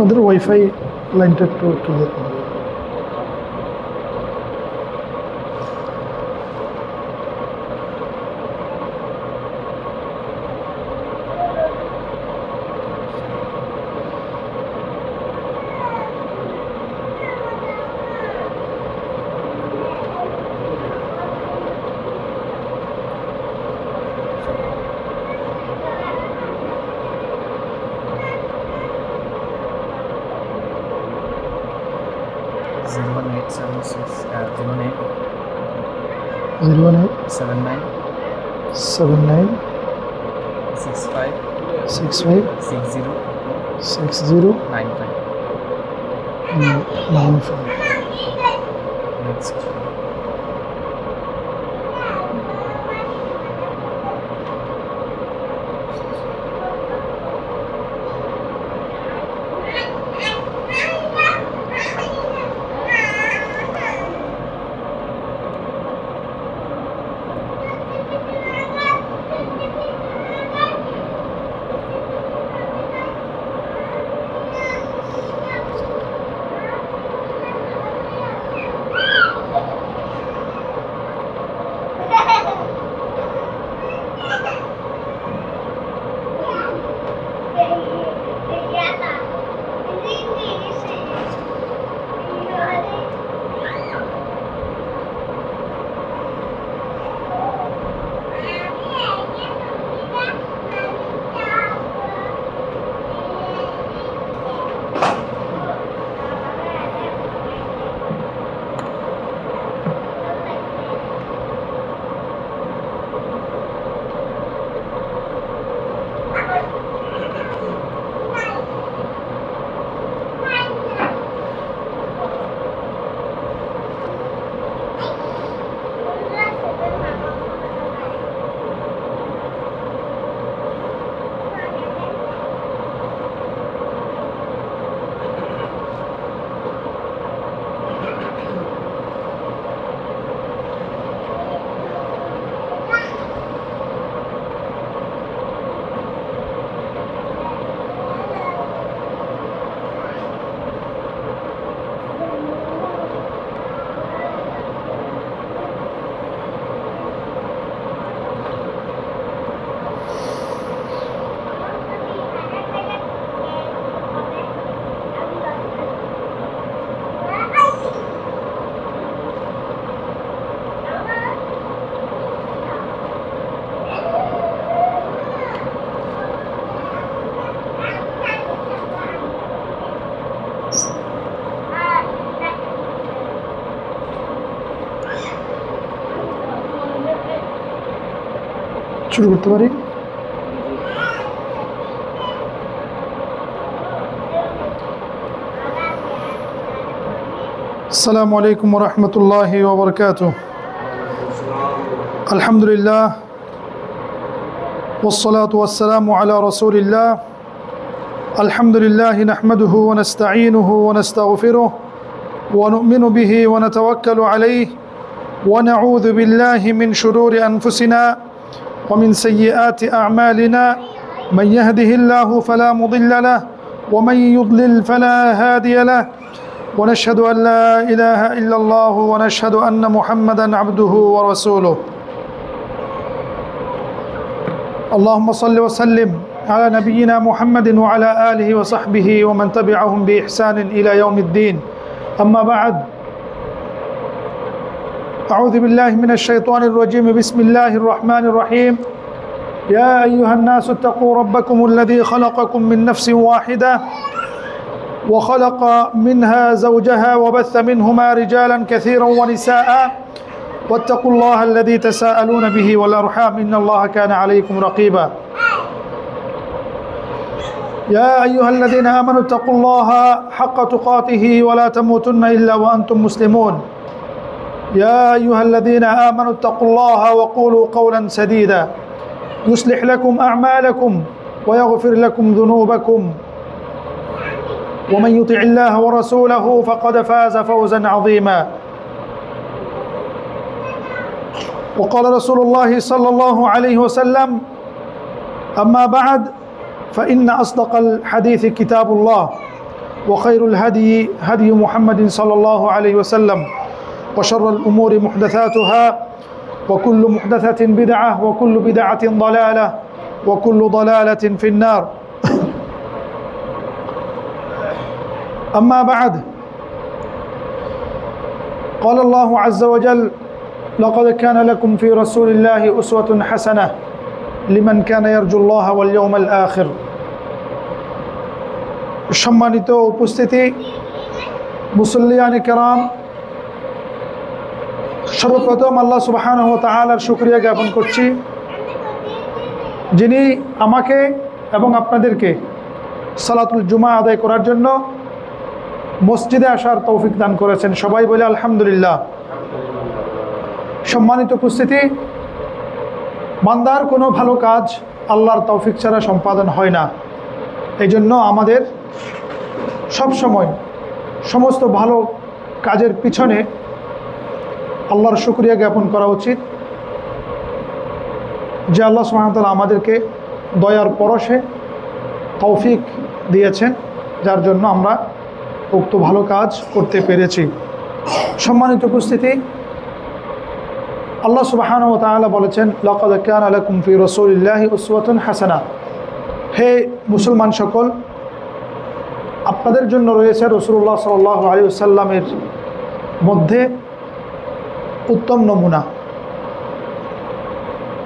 আমাদের ওয়াইফাই লাইনটা একটু ক্লিয়ার করুন। জিরো 79 79 65 65 60 60 95 95 next শুরু করতে পারি। আসসালামু আলাইকুম ওয়া রাহমাতুল্লাহি ওয়া বারাকাতুহু। আলহামদুলিল্লাহ والصلاة والسلام على رسول الله. الحمد لله نحمده ونستعينه ونستغفره ونؤمن به ونتوكل عليه ونعوذ بالله من شرور أنفسنا ومن سيئات أعمالنا. من يهده الله فلا مضل له ومن يضلل فلا هادي له. ونشهد أن لا إله إلا الله ونشهد أن محمدا عبده ورسوله. اللهم صل وسلم على نبينا محمد وعلى آله وصحبه ومن تبعهم بإحسان إلى يوم الدين. أما بعد، أعوذ بالله من الشيطان الرجيم. بسم الله الرحمن الرحيم. يا أيها الناس اتقوا ربكم الذي خلقكم من نفس واحدة وخلق منها زوجها وبث منهما رجالا كثيرا ونساء واتقوا الله الذي تساءلون به والأرحام إن الله كان عليكم رقيبا. يا أيها الذين آمنوا اتقوا الله حق تقاته ولا تموتن إلا وأنتم مسلمون. يا أيها الذين آمنوا اتقوا الله وقولوا قولا سديدا يصلح لكم أعمالكم ويغفر لكم ذنوبكم ومن يطع الله ورسوله فقد فاز فوزا عظيما. وقال رسول الله صلى الله عليه وسلم: أما بعد فإن أصدق الحديث كتاب الله وخير الهدي هدي محمد صلى الله عليه وسلم وشر الأمور محدثاتها وكل محدثة بدعة وكل بدعة ضلالة وكل ضلالة في النار أما بعد قال الله عز وجل لقد كان لكم في رسول الله أسوة حسنة لمن كان يرجو الله واليوم الآخر সম্মানিত উপস্থিতি মুসল্লিয়ানে কেরাম, সর্বপ্রথম আল্লাহ সুবহানাহু ওয়া তাআলার শুকরিয়া জ্ঞাপন করছি, যিনি আমাকে এবং আপনাদেরকে সালাতুল জুমা আদায় করার জন্য মসজিদে আসার তৌফিক দান করেছেন। সবাই বলে আলহামদুলিল্লাহ। সম্মানিত উপস্থিতি, বান্দার কোনো ভালো কাজ আল্লাহর তৌফিক ছাড়া সম্পাদন হয় না। এই জন্য আমাদের সব সময় সমস্ত ভালো কাজের পিছনে আল্লাহর শুকরিয়া জ্ঞাপন করা উচিত, যে আল্লাহ সুবহানাহু ওয়া তাআলা আমাদেরকে দয়ার পরশে তৌফিক দিয়েছেন, যার জন্য আমরা উক্ত ভালো কাজ করতে পেরেছি। সম্মানিত উপস্থিতি, আল্লাহ সুবহানাহু ওয়া তাআলা বলেছেন লাকাদ কানা লাকুম ফি রাসূলিল্লাহি উসওয়াতুন হাসানা। হে মুসলমান সকল, আপনাদের জন্য রয়েছে রাসূলুল্লাহ সাল্লাল্লাহু আলাইহি ওয়াসাল্লামের মধ্যে উত্তম নমুনা।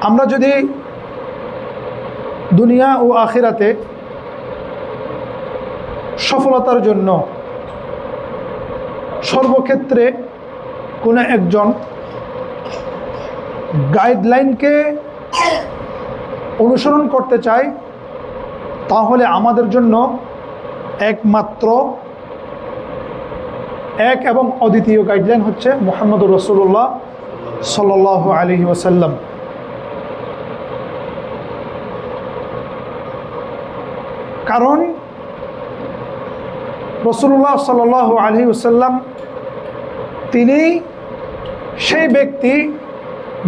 আমরা যদি দুনিয়া ও আখিরাতে সফলতার জন্য সর্বক্ষেত্রে কোনো একজন গাইডলাইনকে অনুসরণ করতে চাই, তাহলে আমাদের জন্য একমাত্র এক এবং অদ্বিতীয় গাইডলাইন হচ্ছে মুহাম্মদুর রাসূলুল্লাহ সাল্লাল্লাহু আলাইহি ওয়াসাল্লাম। কারণ রাসূলুল্লাহ সাল্লাল্লাহু আলাইহি ওয়াসাল্লাম তিনি সেই ব্যক্তি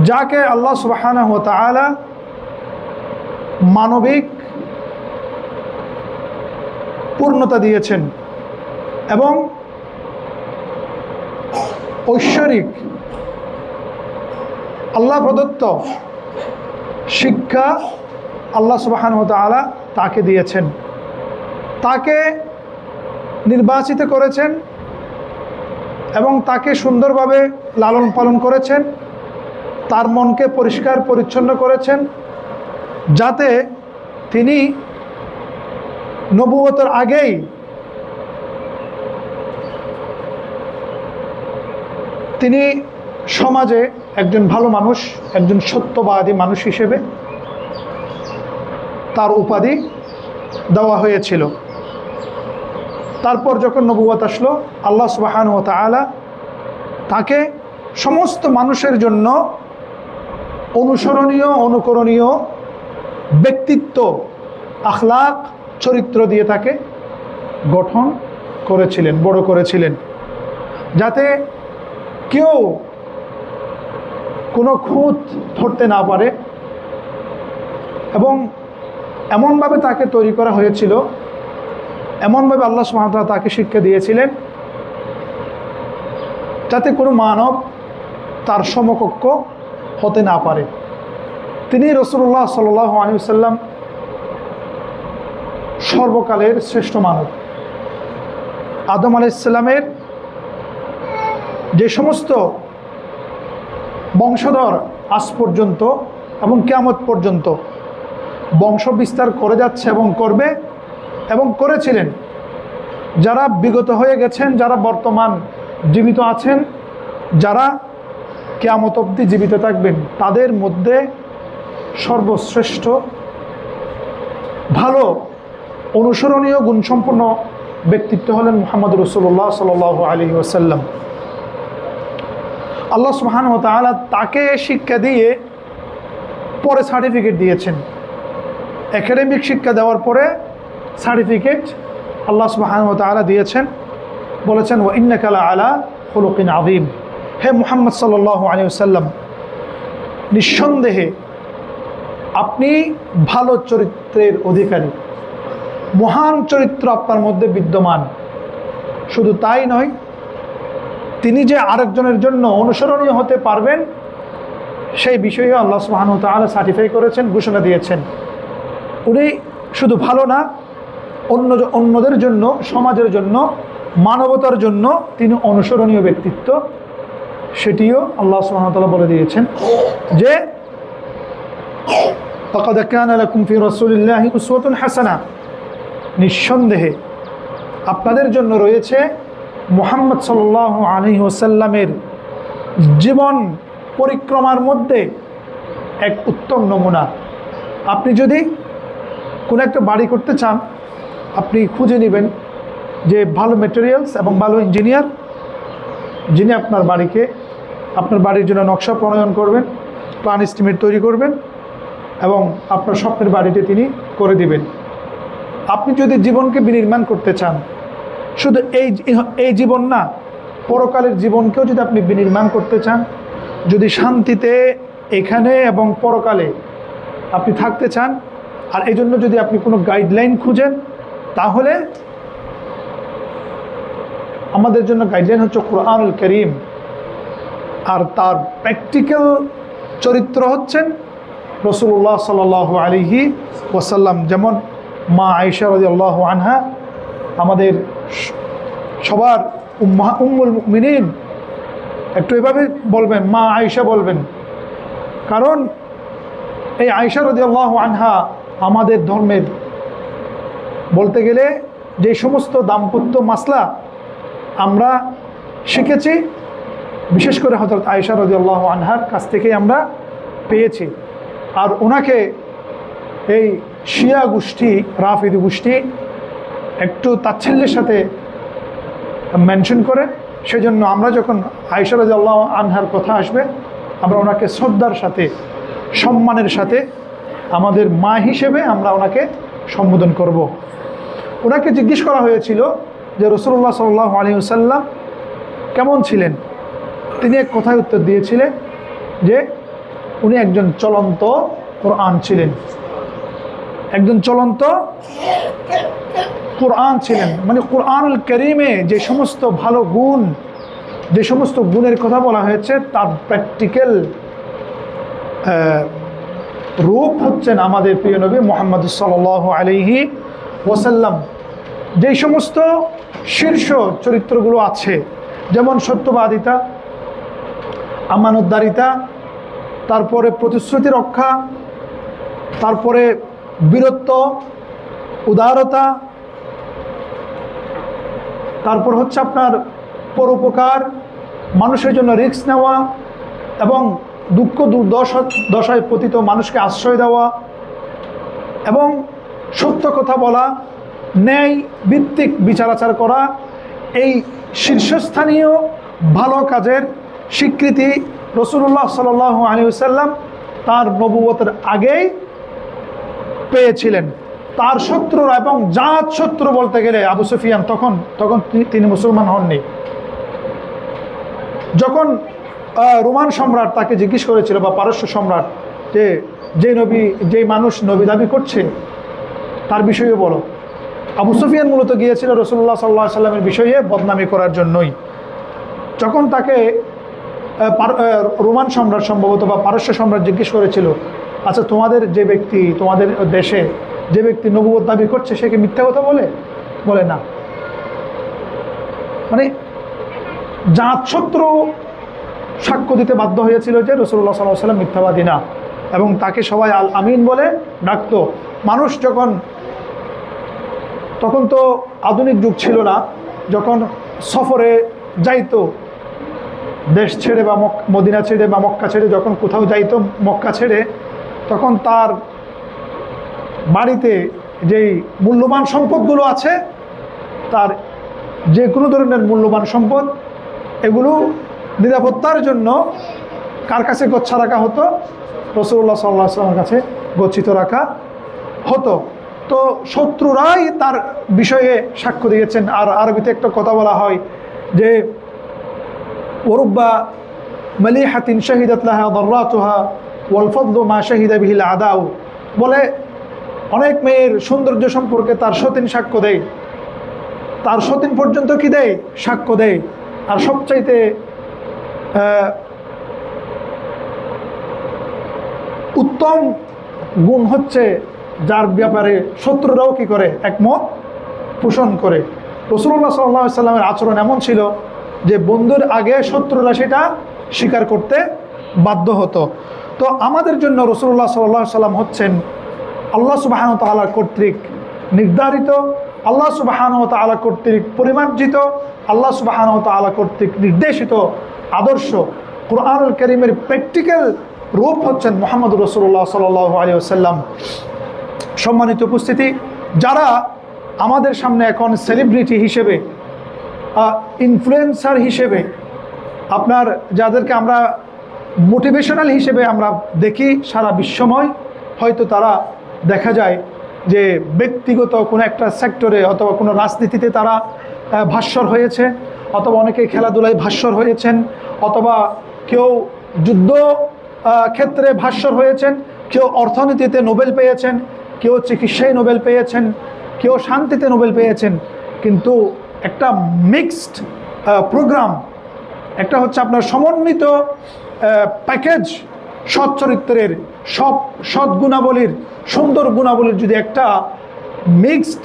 যাকে আল্লাহ সুবহানাহু ওয়া তাআলা মানবিক পূর্ণতা দিয়েছেন এবং ঐশ্বরিক আল্লাহ প্রদত্ত শিক্ষা আল্লাহ সুবহানাহু ওয়া তাআলা তাকে দিয়েছেন, তাকে নির্বাচিত করেছেন এবং তাকে সুন্দরভাবে লালন পালন করেছেন, তার মনকে পরিষ্কার পরিচ্ছন্ন করেছেন, যাতে তিনি নবুয়তের আগেই তিনি সমাজে একজন ভালো মানুষ, একজন সত্যবাদী মানুষ হিসেবে তার উপাধি দেওয়া হয়েছিল। তারপর যখন নবুয়ত আসলো, আল্লাহ সুবহানাহু ওয়া তাআলা তাকে সমস্ত মানুষের জন্য অনুসরণীয় অনুকরণীয় ব্যক্তিত্ব, আখলাক, চরিত্র দিয়ে তাকে গঠন করেছিলেন, বড় করেছিলেন, যাতে কেউ কোনো খুঁত ধরতে না পারে। এবং এমনভাবে তাকে তৈরি করা হয়েছিল, এমনভাবে আল্লাহ সুবহানাহু ওয়া তাআলা তাকে শিক্ষা দিয়েছিলেন, যাতে কোনো মানব তার সমকক্ষ হতে না পারে। তিনি রাসূলুল্লাহ সাল্লাল্লাহু আলাইহি ওয়াসাল্লাম সর্বকালের শ্রেষ্ঠ মানব। আদম আলাইহিস সালামের যে সমস্ত বংশধর আজ পর্যন্ত এবং কিয়ামত পর্যন্ত বংশ বিস্তার করে যাচ্ছে এবং করবে এবং করেছিলেন, যারা বিগত হয়ে গেছেন, যারা বর্তমান জীবিত আছেন, যারা কিয়ামত অবধি জীবিত থাকবেন, তাদের মধ্যে সর্বশ্রেষ্ঠ ভালো অনুসরণীয় গুণসম্পন্ন ব্যক্তিত্ব হলেন মুহাম্মদ রাসূলুল্লাহ সাল্লাল্লাহু আলাইহি ওয়াসাল্লাম। আল্লাহ সুবহানাহু ওয়া তাআলা তাকে শিক্ষা দিয়ে পরে সার্টিফিকেট দিয়েছেন। একাডেমিক শিক্ষা দেওয়ার পরে সার্টিফিকেট আল্লাহ সুবহানাহু ওয়া তাআলা দিয়েছেন, বলেছেন ওয়া ইন্নাকা লাআলা খুলুকিন আযীম। হে মুহাম্মদ সাল্লাল্লাহু আলাইহি ওয়াসাল্লাম, নিঃসন্দেহে আপনি ভালো চরিত্রের অধিকারী, মহান চরিত্র আপনার মধ্যে বিদ্যমান। শুধু তাই নয়, তিনি যে আরেকজনের জন্য অনুসরণীয় হতে পারবেন সেই বিষয়ে আল্লাহ সুবহানাহু ওয়া তাআলা সার্টিফাই করেছেন, ঘোষণা দিয়েছেন। উনি শুধু ভালো না, অন্যদের জন্য, সমাজের জন্য, মানবতার জন্য তিনি অনুসরণীয় ব্যক্তিত্ব, সেটিও আল্লাহ সুবহানাহু ওয়া তাআলা বলে দিয়েছেন যে লাকাদ কানা লাকুম ফি রাসূলিল্লাহি উসওয়াতুন হাসানা, নিঃসন্দেহে আপনাদের জন্য রয়েছে মুহাম্মদ সাল্লাল্লাহু আলাইহি ওয়াসাল্লামের জীবন পরিক্রমার মধ্যে এক উত্তম নমুনা। আপনি যদি কোনো একটা বাড়ি করতে চান, আপনি খুঁজে নেবেন যে ভালো ম্যাটেরিয়ালস এবং ভালো ইঞ্জিনিয়ার, যিনি আপনার বাড়ির জন্য নকশা প্রণয়ন করবেন, প্ল্যান এস্টিমেট তৈরি করবেন এবং আপনার স্বপ্নের বাড়িটি তিনি করে দিবেন। আপনি যদি জীবনকে বিনির্মাণ করতে চান, শুধু এই জীবন না, পরকালের জীবনকেও যদি আপনি বিনির্মাণ করতে চান, যদি শান্তিতে এখানে এবং পরকালে আপনি থাকতে চান, আর এই জন্য যদি আপনি কোনো গাইডলাইন খুঁজেন, তাহলে আমাদের জন্য গাইডলাইন হচ্ছে কোরআনুল কারীম, আর তার প্র্যাকটিক্যাল চরিত্র হচ্ছেন রাসূলুল্লাহ সাল্লাল্লাহু আলাইহি ওয়াসাল্লাম। যেমন মা আয়েশা রাদিয়াল্লাহু আনহা, আমাদের সবার উম্মুল মুমিনিন, একটু এভাবে বলবেন, মা আয়েশা বলবেন, কারণ এই আয়েশা রাদিয়াল্লাহু আনহা আমাদের ধর্মের বলতে গেলে যে সমস্ত দাম্পত্য মাসলা আমরা শিখেছি, বিশেষ করে হযরত আয়েশা রাদিয়াল্লাহু আনহার কাছ থেকেই আমরা পেয়েছি। আর ওনাকে এই শিয়া গোষ্ঠী, রাফিদি গোষ্ঠী একটু তাচ্ছিল্যের সাথে মেনশন করে, সেজন্য আমরা যখন আয়েশা রাদিয়াল্লাহু আনহার কথা আসবে, আমরা ওনাকে শ্রদ্ধার সাথে, সম্মানের সাথে আমাদের মা হিসেবে আমরা ওনাকে সম্বোধন করব। ওনাকে জিজ্ঞেস করা হয়েছিল যে রাসূলুল্লাহ সাল্লাল্লাহু আলাইহি ওয়াসাল্লাম কেমন ছিলেন? তিনি এক কথায় উত্তর দিয়েছিলেন যে উনি একজন চলন্ত কোরআন ছিলেন, একজন চলন্ত কোরআন ছিলেন। মানে কোরআনুল কারীমে যে সমস্ত ভালো গুণ, যে সমস্ত গুণের কথা বলা হয়েছে, তার প্র্যাকটিক্যাল রূপ হচ্ছেন আমাদের প্রিয় নবী মুহাম্মদ সাল্লাল্লাহু আলাইহি ওয়াসাল্লাম। যেই সমস্ত শীর্ষ চরিত্রগুলো আছে, যেমন সত্যবাদিতা, আমানতদারিতা, তারপরে প্রতিশ্রুতি রক্ষা, তারপরে বীরত্ব, উদারতা, তারপর হচ্ছে আপনার পরোপকার, মানুষের জন্য রিস্ক নেওয়া এবং দুঃখ দুর্দশায় পতিত মানুষকে আশ্রয় দেওয়া এবং সত্য কথা বলা, ন্যায় ভিত্তিক বিচার আচার করা, এই শীর্ষস্থানীয় ভালো কাজের স্বীকৃতি রাসূলুল্লাহ সাল্লাল্লাহু আলাইহি ওয়াসাল্লাম তার নবুয়তের আগেই পেয়েছিলেন। তার শত্রুরা এবং জাত শত্রু বলতে গেলে আবু সুফিয়ান, তখন তিনি মুসলমান হননি। যখন রোমান সম্রাট তাকে জিজ্ঞেস করেছিল, বা পারস্য সম্রাট, যে যেই মানুষ নবী দাবি করছে তার বিষয়ে বলো, আবু সুফিয়ান মূলত গিয়েছিল রাসূলুল্লাহ সাল্লাল্লাহু আলাইহি ওয়াসাল্লামের বিষয়ে বদনামি করার জন্যই। যখন তাকে রোমান সম্রাট সম্ভবত বা পারস্য সম্রাট জিজ্ঞেস করেছিল, আচ্ছা তোমাদের যে ব্যক্তি, তোমাদের দেশে যে ব্যক্তি নবুয়ত দাবি করছে, সে কি মিথ্যা কথা বলে না? মানে জাতশত্রু সাক্ষ্য দিতে বাধ্য হয়েছিল যে রাসূলুল্লাহ সাল্লাল্লাহু আলাইহি ওয়াসাল্লাম মিথ্যাবাদী না, এবং তাকে সবাই আল আমিন বলে ডাকত। মানুষ তখন তো আধুনিক যুগ ছিল না, যখন সফরে যাইতো, দেশ ছেড়ে বা মদিনা ছেড়ে বা মক্কা ছেড়ে যখন কোথাও যাইতো, মক্কা ছেড়ে, তখন তার বাড়িতে যেই মূল্যবান সম্পদগুলো আছে, তার যে কোনো ধরনের মূল্যবান সম্পদ, এগুলো নিরাপত্তার জন্য কার কাছে গচ্ছা রাখা হতো? রাসূলুল্লাহ সাল্লাল্লাহু আলাইহি ওয়াসাল্লামের কাছে গচ্ছিত রাখা হতো। তো শত্রুরাই তার বিষয়ে সাক্ষ্য দিয়েছেন। আর আরবিতে একটা কথা বলা হয় যে ওরুব্বা মালিহাতিন শাহিদাত লাহা দাররাতুহা ওয়াল ফাদলু মা শাহিদা বিহিল আদাউ, বলে অনেক মেয়ের সৌন্দর্য সম্পর্কে তার সতীন সাক্ষ্য দেয়, তার সতীন পর্যন্ত কি দেয়? সাক্ষ্য দেয়। আর সবচাইতে উত্তম গুণ হচ্ছে যার ব্যাপারে শত্রুরাও কি করে? একমত পোষণ করে। রাসূলুল্লাহ সাল্লাল্লাহু আলাইহি সাল্লামের আচরণ এমন ছিল যে বন্ধুর আগে শত্রুরা সেটা স্বীকার করতে বাধ্য হতো। তো আমাদের জন্য রাসূলুল্লাহ সাল্লাল্লাহু আলাইহি সাল্লাম হচ্ছেন আল্লাহ সুবহানাহু ওয়া তাআলা কর্তৃক নির্ধারিত, আল্লাহ সুবহানাহু ওয়া তাআলা কর্তৃক পরিমার্জিত, আল্লাহ সুবহানাহু ওয়া তাআলা কর্তৃক নির্দেশিত আদর্শ। কুরআনুল কারীমের প্র্যাকটিক্যাল রূপ হচ্ছেন মুহাম্মদুর রাসূলুল্লাহ সাল্লাল্লাহু আলাইহি ওয়াসাল্লাম। সম্মানিত উপস্থিতি, যারা আমাদের সামনে এখন সেলিব্রিটি হিসেবে, ইনফ্লুয়েন্সার হিসেবে, আপনার যাদেরকে আমরা মোটিভেশনাল হিসেবে আমরা দেখি সারা বিশ্বময়, হয়তো তারা দেখা যায় যে ব্যক্তিগত কোনো একটা সেক্টরে অথবা কোনো রাজনীতিতে তারা ভাস্বর হয়েছে, অথবা অনেকে খেলাধুলায় ভাস্বর হয়েছেন, অথবা কেউ যুদ্ধ ক্ষেত্রে ভাস্বর হয়েছেন, কেউ অর্থনীতিতে নোবেল পেয়েছেন, কেউ চিকিৎসায় নোবেল পেয়েছেন, কেউ শান্তিতে নোবেল পেয়েছেন। কিন্তু একটা মিক্সড প্রোগ্রাম, একটা হচ্ছে আপনার সমন্বিত প্যাকেজ, সৎ চরিত্রের সব সৎ গুণাবলীর, সুন্দর গুণাবলীর যদি একটা মিক্সড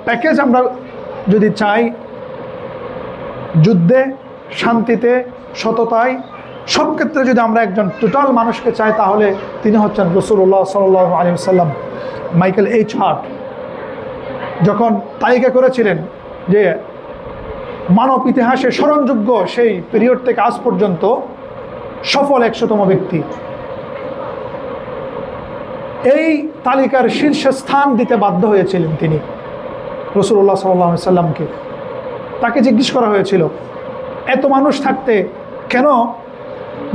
প্যাকেজ আমরা যদি চাই, যুদ্ধে, শান্তিতে, সততায়, সব ক্ষেত্রে যদি আমরা একজন টোটাল মানুষকে চাই, তাহলে তিনি হচ্ছেন রাসূলুল্লাহ সাল্লাল্লাহু আলাইহি ওয়াসাল্লাম। মাইকেল এইচ হার্ট যখন তালিকা করেছিলেন যে মানব ইতিহাসে স্মরণযোগ্য সেই পিরিয়ড থেকে আজ পর্যন্ত সফল 100তম ব্যক্তি, এই তালিকার শীর্ষে স্থান দিতে বাধ্য হয়েছিলেন তিনি রাসূলুল্লাহ সাল্লাল্লাহু আলাইহি ওয়াসাল্লামকে। তাকে জিজ্ঞেস করা হয়েছিল, এত মানুষ থাকতে কেন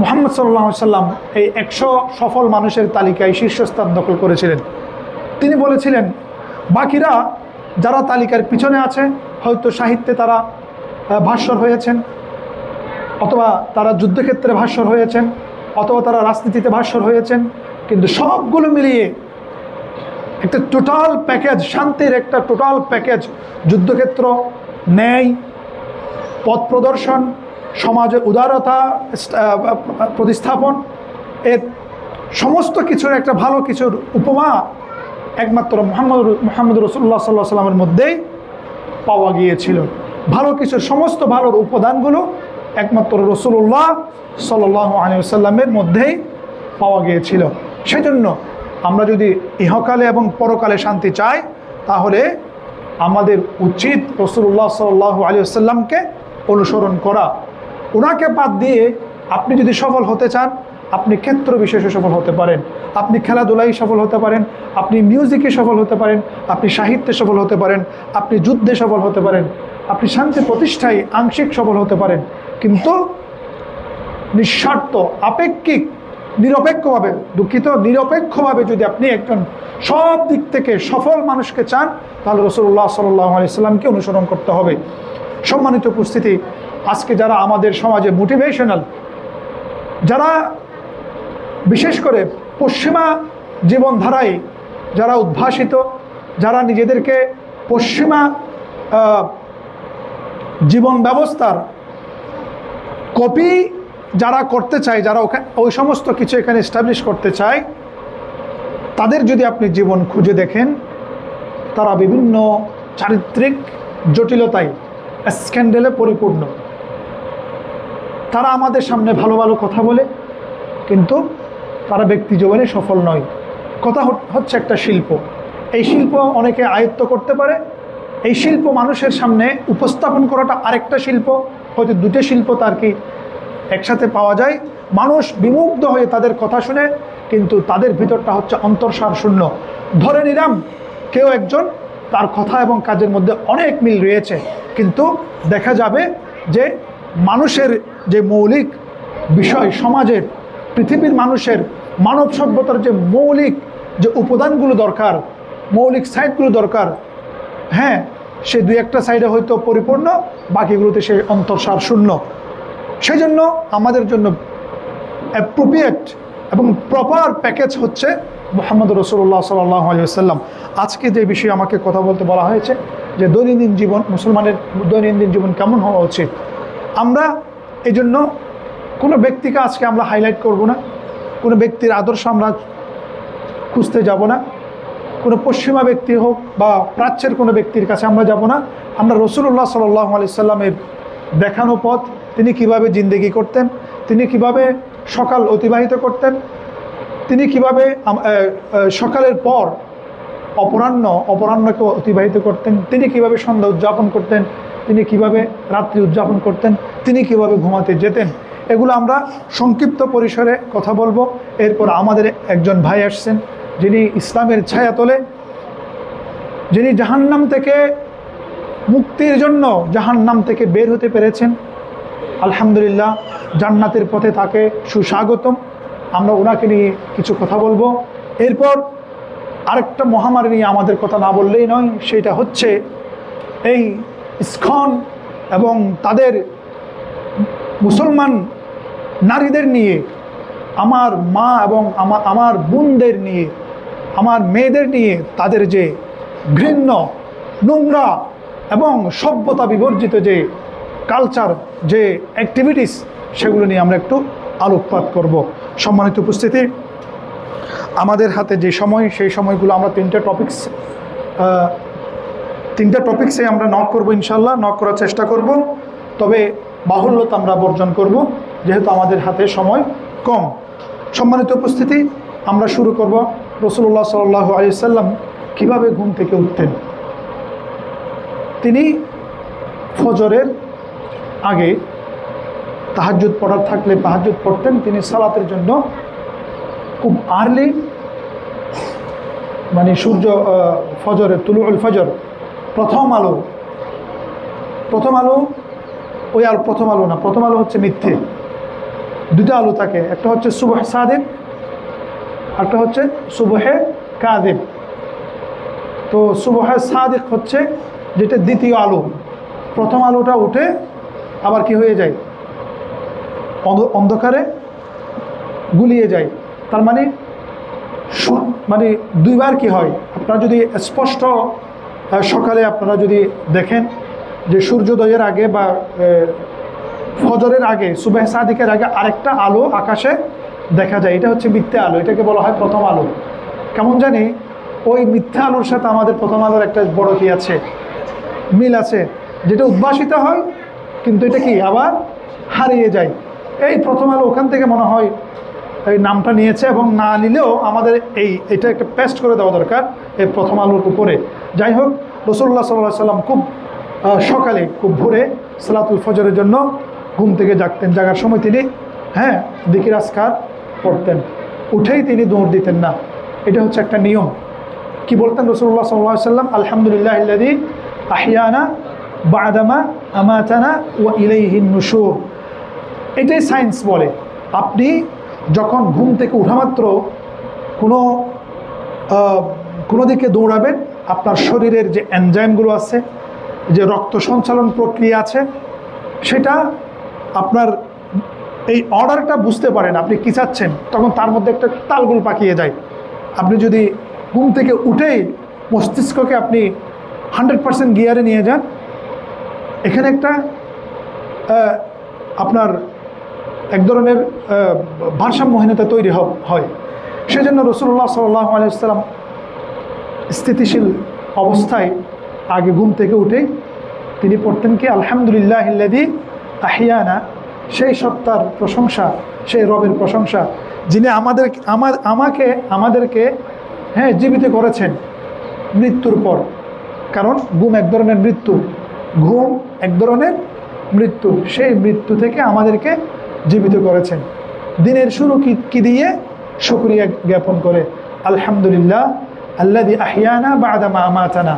মুহাম্মদ সাল্লাল্লাহু আলাইহি ওয়াসাল্লাম এই 100 সফল মানুষের তালিকায় শীর্ষস্থান দখল করেছিলেন? তিনি বলেছিলেন, বাকিরা যারা তালিকার পিছনে আছে হয়তো সাহিত্যে তারা ভাস্বর হয়েছেন, অথবা তারা যুদ্ধক্ষেত্রে ভাস্বর হয়েছেন, অথবা তারা রাজনীতিতে ভাস্বর হয়েছেন, কিন্তু সবগুলো মিলিয়ে একটা টোটাল প্যাকেজ, শান্তির একটা টোটাল প্যাকেজ, যুদ্ধক্ষেত্র, ন্যায়, পথ প্রদর্শন, সমাজে উদারতা প্রতিস্থাপন, এর সমস্ত কিছুর একটা ভালো কিছুর উপমা একমাত্র মুহাম্মদ রাসূলুল্লাহ সাল্লাল্লাহু আলাইহি ওয়াসাল্লামের মধ্যেই পাওয়া গিয়েছিল। ভালো কিছুর সমস্ত ভালোর উপাদানগুলো একমাত্র রাসূলুল্লাহ সাল্লাল্লাহু আলাইহি ওয়াসাল্লামের মধ্যেই পাওয়া গিয়েছিল। সেজন্য আমরা যদি ইহকালে এবং পরকালে শান্তি চাই, তাহলে আমাদের উচিত রাসূলুল্লাহ সাল্লাল্লাহু আলাইহি ওয়াসাল্লামকে অনুসরণ করা। ওনাকে বাদ দিয়ে আপনি যদি সফল হতে চান, আপনি ক্ষেত্র বিশেষে সফল হতে পারেন, আপনি খেলাধুলায় সফল হতে পারেন, আপনি মিউজিকে সফল হতে পারেন, আপনি সাহিত্যে সফল হতে পারেন, আপনি যুদ্ধে সফল হতে পারেন, আপনি শান্তি প্রতিষ্ঠায় আংশিক সফল হতে পারেন। কিন্তু নিঃস্বার্থ, আপেক্ষিক, নিরপেক্ষভাবে, নিরপেক্ষভাবে যদি আপনি একজন সব দিক থেকে সফল মানুষকে চান, তাহলে রাসূলুল্লাহ সাল্লাল্লাহু আলাইহি ওয়াসাল্লামকে অনুসরণ করতে হবে। সম্মানিত উপস্থিতি, আজকে যারা আমাদের সমাজে মোটিভেশনাল, যারা বিশেষ করে পশ্চিমা জীবনধারায় যারা উদ্ভাসিত, যারা নিজেদেরকে পশ্চিমা জীবন ব্যবস্থার কপি যারা করতে চায়, যারা ওই সমস্ত কিছু এখানে এস্টাবলিশ করতে চায়, তাদের যদি আপনি জীবন খুঁজে দেখেন, তারা বিভিন্ন চারিত্রিক জটিলতায়, স্ক্যান্ডেলে পরিপূর্ণ। তারা আমাদের সামনে ভালো ভালো কথা বলে, কিন্তু তারা ব্যক্তি জীবনে সফল নয়। কথা হচ্ছে একটা শিল্প, এই শিল্প অনেকে আয়ত্ত করতে পারে, এই শিল্প মানুষের সামনে উপস্থাপন করাটা আরেকটা শিল্প, হয়তো দুটো শিল্প তার কি একসাথে পাওয়া যায়। মানুষ বিমুগ্ধ হয়ে তাদের কথা শুনে, কিন্তু তাদের ভিতরটা হচ্ছে অন্তঃসার শূন্য। ধরে নিলাম কেউ একজন, তার কথা এবং কাজের মধ্যে অনেক মিল রয়েছে, কিন্তু দেখা যাবে যে মানুষের যে মৌলিক বিষয়, সমাজের, পৃথিবীর মানুষের, মানব সভ্যতার যে মৌলিক যে উপাদানগুলো দরকার, মৌলিক সাইডগুলো দরকার, হ্যাঁ, সে দুই একটা সাইডে হয়তো পরিপূর্ণ, বাকিগুলোতে সে অন্তঃসার শূন্য। সেই জন্য আমাদের জন্য অ্যাপ্রোপ্রিয়েট এবং প্রপার প্যাকেজ হচ্ছে মুহাম্মদ রাসূলুল্লাহ সাল্লাল্লাহু আলাইহি ওয়াসাল্লাম। আজকে যে বিষয়ে আমাকে কথা বলতে বলা হয়েছে, যে দৈনন্দিন জীবন, মুসলমানের দৈনন্দিন জীবন কেমন হওয়া উচিত। আমরা এই জন্য কোনো ব্যক্তিকে আজকে আমরা হাইলাইট করব না, কোনো ব্যক্তির আদর্শ আমরা খুঁজতে যাব না, কোনো পশ্চিমা ব্যক্তি হোক বা প্রাচ্যের কোনো ব্যক্তির কাছে আমরা যাব না। আমরা রাসূলুল্লাহ সাল্লাল্লাহু আলাইহি সাল্লামের দেখানো পথ, তিনি কিভাবে জিন্দেগি করতেন, তিনি কিভাবে সকাল অতিবাহিত করতেন, তিনি কিভাবে সকালের পর অপরাহ্নকে অতিবাহিত করতেন, তিনি কিভাবে সন্ধ্যা উদযাপন করতেন, তিনি কিভাবে রাত্রি উদযাপন করতেন, তিনি কিভাবে ঘুমাতে যেতেন, এগুলো আমরা সংক্ষিপ্ত পরিসরে কথা বলবো। এরপর আমাদের একজন ভাই আসছেন যিনি ইসলামের ছায়াতলে, যিনি জাহান্নাম থেকে মুক্তির জন্য জাহান্নাম থেকে বের হতে পেরেছেন, আলহামদুলিল্লাহ, জান্নাতের পথে তাকে সুস্বাগতম। আমরা ওনাকে নিয়ে কিছু কথা বলবো। এরপর আরেকটা মহামারী নিয়ে আমাদের কথা না বললেই নয়, সেটা হচ্ছে এই ইসকন এবং তাদের মুসলমান নারীদের নিয়ে, আমার মা এবং আমার বোনদের নিয়ে, আমার মেয়েদের নিয়ে তাদের যে ঘৃণ্য, নোংরা এবং সভ্যতা বিবর্জিত যে কালচার, যে অ্যাক্টিভিটিস, সেগুলো নিয়ে আমরা একটু আলোকপাত করব। সম্মানিত উপস্থিতি, আমাদের হাতে যে সময়, সেই সময়গুলো আমরা তিনটা টপিক্সে আমরা নক করব, ইনশাল্লাহ নক করার চেষ্টা করব। তবে বাহুল্যতা আমরা বর্জন করব, যেহেতু আমাদের হাতে সময় কম। সম্মানিত উপস্থিতি, আমরা শুরু করব রাসূলুল্লাহ সাল্লাল্লাহু আলাইহি সাল্লাম কীভাবে ঘুম থেকে উঠতেন। তিনি ফজরের আগে তাহাজ্জুদ পড়ার থাকলে তাহাজ্জুদ পড়তেন। তিনি সালাতের জন্য খুব আর্লি, মানে সূর্য ফজরের তুলুল ফজর, প্রথম আলো, ওই আলো প্রথম আলো না, প্রথম আলো হচ্ছে মিথ্যে। দুটো আলো থাকে, একটা হচ্ছে সুবহ সাদিক, একটা হচ্ছে সুবহে কাযিব। তো সুবহে সাদিক হচ্ছে যেটা দ্বিতীয় আলো। প্রথম আলোটা উঠে আবার কি হয়ে যায়, অন্ধকারে গুলিয়ে যায়। তার মানে দুইবার কি হয়, আপনারা যদি স্পষ্ট সকালে আপনারা যদি দেখেন যে সূর্যোদয়ের আগে বা ফজরের আগে, সুবহে সাদিকের আগে আরেকটা আলো আকাশে দেখা যায়, এটা হচ্ছে মিথ্যা আলো, এটাকে বলা হয় প্রথম আলো। কেমন জানি ওই মিথ্যা আলোর সাথে আমাদের প্রথম আলোর একটা বড় কি আছে, মিল আছে, যেটা উদ্ভাসিত হয় কিন্তু এটা কি আবার হারিয়ে যায়। এই প্রথম আলো ওখান থেকে মনে হয় এই নামটা নিয়েছে, এবং না নিলেও আমাদের এটা একটা পেস্ট করে দেওয়া দরকার এই প্রথম আলোর উপরে। যাই হোক, রাসূলুল্লাহ সাল্লাল্লাহু আলাইহি সাল্লাম খুব সকালে, খুব ভোরে সালাতুল ফজরের জন্য ঘুম থেকে জাগতেন। জাগার সময় তিনি যিকির আজকার পড়তেন, উঠেই তিনি দৌড় দিতেন না। এটা হচ্ছে একটা নিয়ম। কি বলতেন রাসূলুল্লাহ সাল্লাল্লাহু আলাইহি সাল্লাম? আলহামদুলিল্লাহিল্লাযী আহইয়ানা বা'দামা আমাতানা ওয়া ইলাইহিন নুশুর। এটাই সায়েন্স বলে, আপনি যখন ঘুম থেকে উঠা মাত্র কোনো দিকে দৌড়াবেন, আপনার শরীরের যে এনজাইমগুলো আছে, যে রক্ত সঞ্চালন প্রক্রিয়া আছে, সেটা আপনার এই অর্ডারটা বুঝতে পারেন আপনি কী চাচ্ছেন, তখন তার মধ্যে একটা তালগোল পাকিয়ে যায়। আপনি যদি ঘুম থেকে উঠেই মস্তিষ্ককে আপনি 100% গিয়ারে নিয়ে যান, এখানে একটা আপনার এক ধরনের ভারসাম্যহীনতা তৈরি হয়। সেজন্য রাসূলুল্লাহ সাল্লাল্লাহু আলাইহি ওয়াসাল্লাম স্থিতিশীল অবস্থায় আগে ঘুম থেকে উঠে তিনি পড়তেন কি, আলহামদুলিল্লাহিল্লাযী আহইয়ানা, সেই সত্তার প্রশংসা, সেই রবের প্রশংসা যিনি আমাদেরকে জীবিত করেছেন মৃত্যুর পর। কারণ ঘুম এক ধরনের মৃত্যু, সেই মৃত্যু থেকে আমাদেরকে জীবিত করেছেন। দিনের শুরু কি দিয়ে? শুকরিয়া জ্ঞাপন করে, আলহামদুলিল্লাহ আল্লাযী আহইয়ানা বা'দা মা আমাতানা,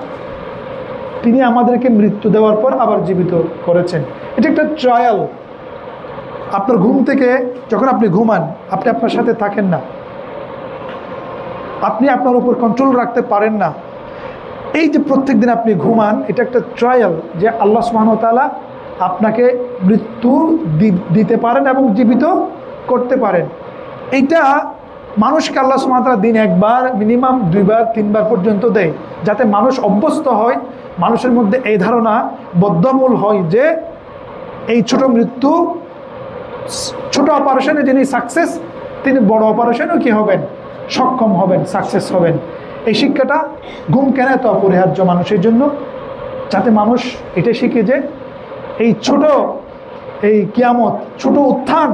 তিনি আমাদেরকে মৃত্যু দেওয়ার পর আবার জীবিত করেছেন। এটা একটা ট্রায়াল। আপনার ঘুম থেকে যখন আপনি ঘুমান, আপনি আপনার সাথে থাকেন না, আপনি আপনার উপর কন্ট্রোল রাখতে পারেন না। এই যে প্রত্যেক দিন আপনি ঘুমান, এটা একটা ট্রায়াল যে আল্লাহ সুবহানাহু ওয়া তাআলা আপনাকে মৃত্যু দিতে পারেন এবং জীবিত করতে পারেন। এইটা মানুষকে আল্লাহ সুবহানাহু ওয়া তাআলা দিন একবার, মিনিমাম 2 বার 3 বার পর্যন্ত দেয়, যাতে মানুষ অভ্যস্ত হয়, মানুষের মধ্যে এই ধারণা বদ্ধমূল হয় যে এই ছোট মৃত্যু, ছোট অপারেশনে যিনি সাকসেস, তিনি বড় অপারেশনেও কি হবেন, সক্ষম হবেন, সাকসেস হবেন। এই শিক্ষাটা ঘুম কেন এত অপরিহার্য মানুষের জন্য, যাতে মানুষ এটা শিখে যে এই ছোট, এই কিয়ামত, ছোট উত্থান,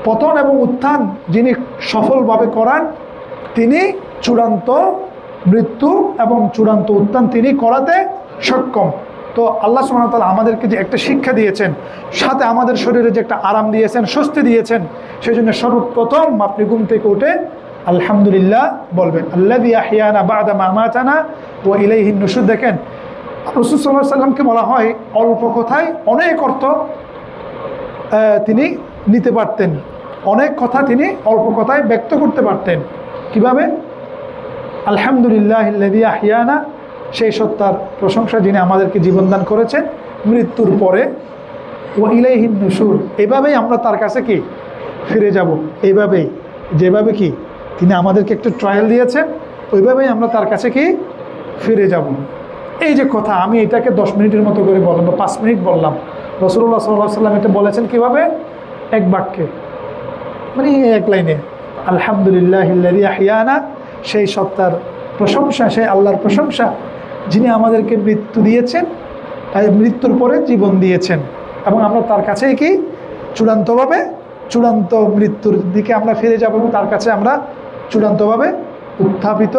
পতন এবং উত্থান যিনি সফলভাবে করান, তিনি চূড়ান্ত মৃত্যু এবং চূড়ান্ত উত্থান তিনি করাতে সক্ষম। তো আল্লাহ সুবহানাহু ওয়া তাআলা আমাদেরকে যে একটা শিক্ষা দিয়েছেন, সাথে আমাদের শরীরে যে একটা আরাম দিয়েছেন, স্বস্তি দিয়েছেন, সেই জন্য সর্বপ্রথম আপনি ঘুম থেকে উঠে আলহামদুলিল্লাহ বলবেন। আল্লাযী আহইয়ানা বা'দা মা আমাতানা ওয়া ইলাইহিন নুশুর। দেখেন রাসূল সাল্লাল্লাহু আলাইহি সাল্লামকে বলা হয় অল্প কথায় অনেক অর্থ তিনি নিতে পারতেন, অনেক কথা তিনি অল্প কথায় ব্যক্ত করতে পারতেন। কিভাবে? আলহামদুলিল্লাহিল্লাযী আহইয়ানা, সেই সত্তার প্রশংসা যিনি আমাদেরকে জীবনদান করেছেন মৃত্যুর পরে, ওয়া ইলাইহিন নুশুর, এভাবেই আমরা তার কাছে কি ফিরে যাব, এইভাবেই, যেভাবে কি তিনি আমাদেরকে একটা ট্রায়াল দিয়েছেন, ওইভাবেই আমরা তার কাছে কি ফিরে যাব। এই যে কথা, আমি এটাকে 10 মিনিটের মতো করে বললাম বা 5 মিনিট বললাম, রাসূলুল্লাহ সাল্লাল্লাহু আলাইহি ওয়াসাল্লাম এটা বলেছেন কিভাবে, এক বাক্যে, মানে এক লাইনে, আলহামদুলিল্লাহিল্লাযী আহইয়ানা, সেই সত্তার প্রশংসা, সেই আল্লাহর প্রশংসা যিনি আমাদেরকে মৃত্যু দিয়েছেন, মৃত্যুর পরে জীবন দিয়েছেন, এবং আমরা তার কাছেই কি চূড়ান্তভাবে, চূড়ান্ত মৃত্যুর দিকে আমরা ফিরে যাব এবং তার কাছে আমরা চূড়ান্তভাবে উত্থাপিত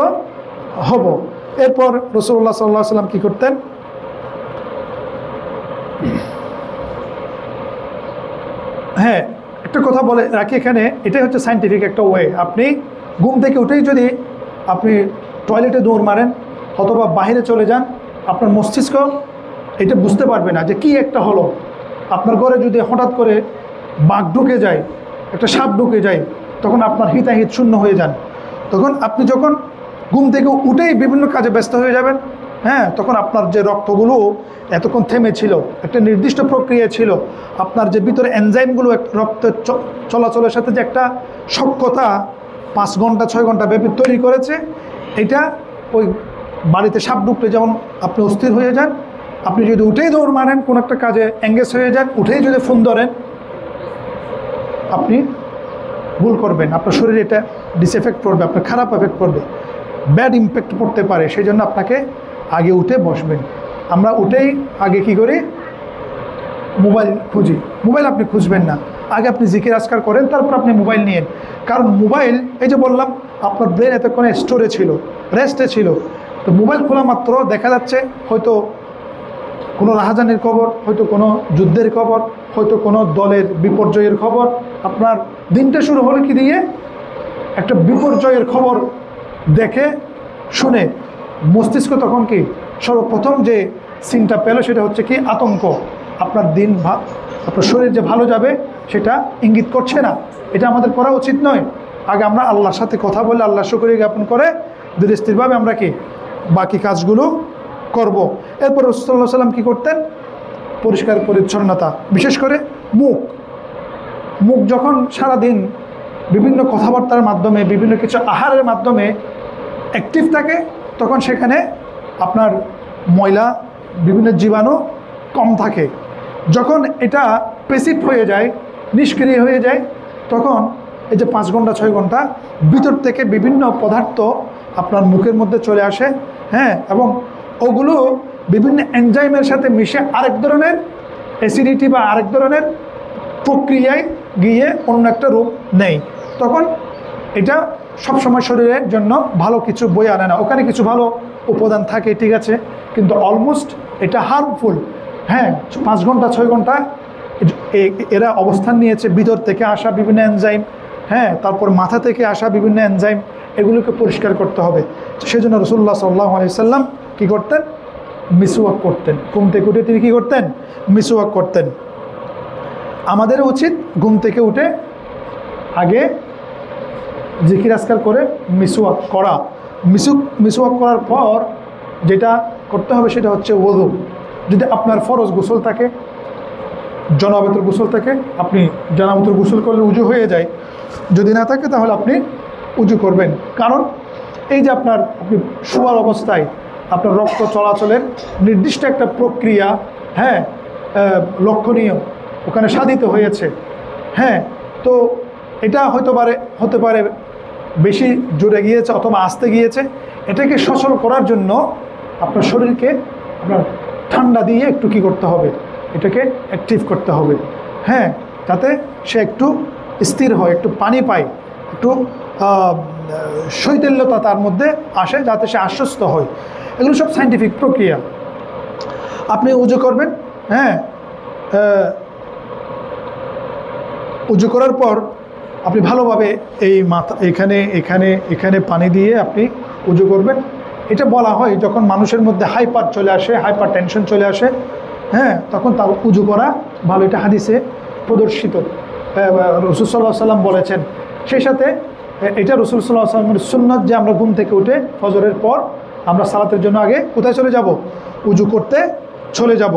হব। এরপর রাসূলুল্লাহ সাল্লাল্লাহু আলাইহি ওয়াসাল্লাম কী করতেন? হ্যাঁ, একটা কথা বলে রাখি এখানে, এটাই হচ্ছে সায়েন্টিফিক একটা ওয়ে। আপনি ঘুম থেকে উঠেই যদি আপনি টয়লেটে দৌড় মারেন অথবা বাইরে চলে যান, আপনার মস্তিষ্ক এটা বুঝতে পারবে না যে কি একটা হলো। আপনার ঘরে যদি হঠাৎ করে বাঘ ঢুকে যায়, একটা সাপ ঢুকে যায়, তখন আপনার হিতাহিত শূন্য হয়ে যান। তখন আপনি যখন ঘুম থেকে উঠেই বিভিন্ন কাজে ব্যস্ত হয়ে যাবেন, হ্যাঁ, তখন আপনার যে রক্তগুলো এতক্ষণ থেমে ছিল, একটা নির্দিষ্ট প্রক্রিয়া ছিল, আপনার যে ভিতরে এনজাইমগুলো রক্তের চলাচলের সাথে যে একটা সক্ষতা 5 ঘন্টা 6 ঘন্টা ব্যাপী তৈরি করেছে, এটা ওই বাড়িতে সাপ ঢুকলে যেমন আপনি অস্থির হয়ে যান, আপনি যদি উঠেই দৌড় মারেন, কোনো একটা কাজে এঙ্গেজ হয়ে যান, উঠেই যদি ফোন ধরেন, আপনি ভুল করবেন, আপনার শরীরে এটা ডিসএফেক্ট পড়বে, আপনার খারাপ এফেক্ট পড়বে, ব্যাড ইম্প্যাক্ট পড়তে পারে। সেই জন্য আপনাকে আগে উঠে বসবেন। আমরা উঠেই আগে কি করি, মোবাইল খুঁজি। মোবাইল আপনি খুঁজবেন না, আগে আপনি জিকির আজকার করেন, তারপর আপনি মোবাইল নিয়েন। কারণ মোবাইল, এই যে বললাম আপনার ব্রেন এতক্ষণে স্টোরে ছিল, রেস্টে ছিল, তো মোবাইল খোলা মাত্র দেখা যাচ্ছে হয়তো কোনো রাহাজানির খবর, হয়তো কোনো যুদ্ধের খবর, হয়তো কোনো দলের বিপর্যয়ের খবর। আপনার দিনটা শুরু হলো কি দিয়ে, একটা বিপর্যয়ের খবর দেখে শুনে মস্তিষ্ক তখন কি সর্বপ্রথম যে সিনটা পেল সেটা হচ্ছে কি আতঙ্ক। আপনার দিন, আপনার শরীর যে ভালো যাবে সেটা ইঙ্গিত করছে না। এটা আমাদের করা উচিত নয়। আগে আমরা আল্লাহর সাথে কথা বলে, আল্লাহর শুকরিয়া জ্ঞাপন করে ধীরে স্থিরভাবে আমরা কি বাকি কাজগুলো করব। এরপর রাসূলুল্লাহ সাল্লাল্লাহু আলাইহি ওয়াসাল্লাম কী করতেন? পরিষ্কার পরিচ্ছন্নতা, বিশেষ করে মুখ যখন সারাদিন বিভিন্ন কথাবার্তার মাধ্যমে, বিভিন্ন কিছু আহারের মাধ্যমে অ্যাক্টিভ থাকে, তখন সেখানে আপনার ময়লা, বিভিন্ন জীবাণু কম থাকে। যখন এটা প্যাসিভ হয়ে যায়, নিষ্ক্রিয় হয়ে যায়, তখন এই যে 5 ঘন্টা 6 ঘন্টা ভিতর থেকে বিভিন্ন পদার্থ আপনার মুখের মধ্যে চলে আসে, হ্যাঁ, এবং ওগুলো বিভিন্ন এনজাইমের সাথে মিশে আরেক ধরনের অ্যাসিডিটি বা আরেক ধরনের প্রক্রিয়ায় গিয়ে অন্য একটা রূপ নেয়। তখন এটা সবসময় শরীরের জন্য ভালো কিছু বয়ে আনে না। ওখানে কিছু ভালো উপাদান থাকে, ঠিক আছে, কিন্তু অলমোস্ট এটা হার্মফুল। হ্যাঁ, 5 ঘন্টা 6 ঘন্টা এরা অবস্থান নিয়েছে, ভিতর থেকে আসা বিভিন্ন এনজাইম, হ্যাঁ, তারপর মাথা থেকে আসা বিভিন্ন এনজাইম, এগুলোকে পরিষ্কার করতে হবে। সেজন্য রাসূলুল্লাহ সাল্লাল্লাহু আলাইহি ওয়াসাল্লাম কী করতেন? মিসওয়াক করতেন। ঘুম থেকে উঠে তিনি কী করতেন? মিসওয়াক করতেন। আমাদের উচিত ঘুম থেকে উঠে আগে জিকির আজকার করে মিসওয়াক করা। মিসওয়াক করার পর যেটা করতে হবে সেটা হচ্ছে ওযু। যদি আপনার ফরজ গোসল থাকে, জানাবতের গোসল থাকে, আপনি জানাবতের গোসল করলে উজু হয়ে যায়। যদি না থাকে তাহলে আপনি উজু করবেন। কারণ এই যে আপনি শোয়ার অবস্থায় আপনার রক্ত চলাচলের নির্দিষ্ট একটা প্রক্রিয়া, হ্যাঁ, লক্ষণীয় ওখানে সাধিত হয়েছে। হ্যাঁ, তো এটা হতে পারে বেশি জোরে গিয়েছে অথবা আস্তে গিয়েছে। এটাকে সচল করার জন্য আপনার শরীরকে আপনার ঠান্ডা দিয়ে একটু কী করতে হবে, এটাকে অ্যাক্টিভ করতে হবে। হ্যাঁ, যাতে সে একটু স্থির হয়, একটু পানি পায়, একটু শৈথিল্যতা তার মধ্যে আসে, যাতে সে আশ্বস্ত হয়। এগুলো সব সায়েন্টিফিক প্রক্রিয়া। আপনি উজু করবেন। হ্যাঁ, উজু করার পর আপনি ভালোভাবে এই মাথা এখানে এখানে এখানে পানি দিয়ে আপনি উজু করবেন। এটা বলা হয় যখন মানুষের মধ্যে হাইপার চলে আসে, হাইপার টেনশন চলে আসে, হ্যাঁ, তখন তার উজু করা ভালো। এটা হাদিসে প্রদর্শিত, রাসূল সাল্লাল্লাহু আলাইহি ওয়াসাল্লাম বলেছেন। সেই সাথে এটা রাসূল সাল্লাল্লাহু আলাইহি ওয়াসাল্লামের সুন্নাত যে আমরা ঘুম থেকে উঠে ফজরের পর আমরা সালাতের জন্য আগে কোথায় চলে যাব? উজু করতে চলে যাব।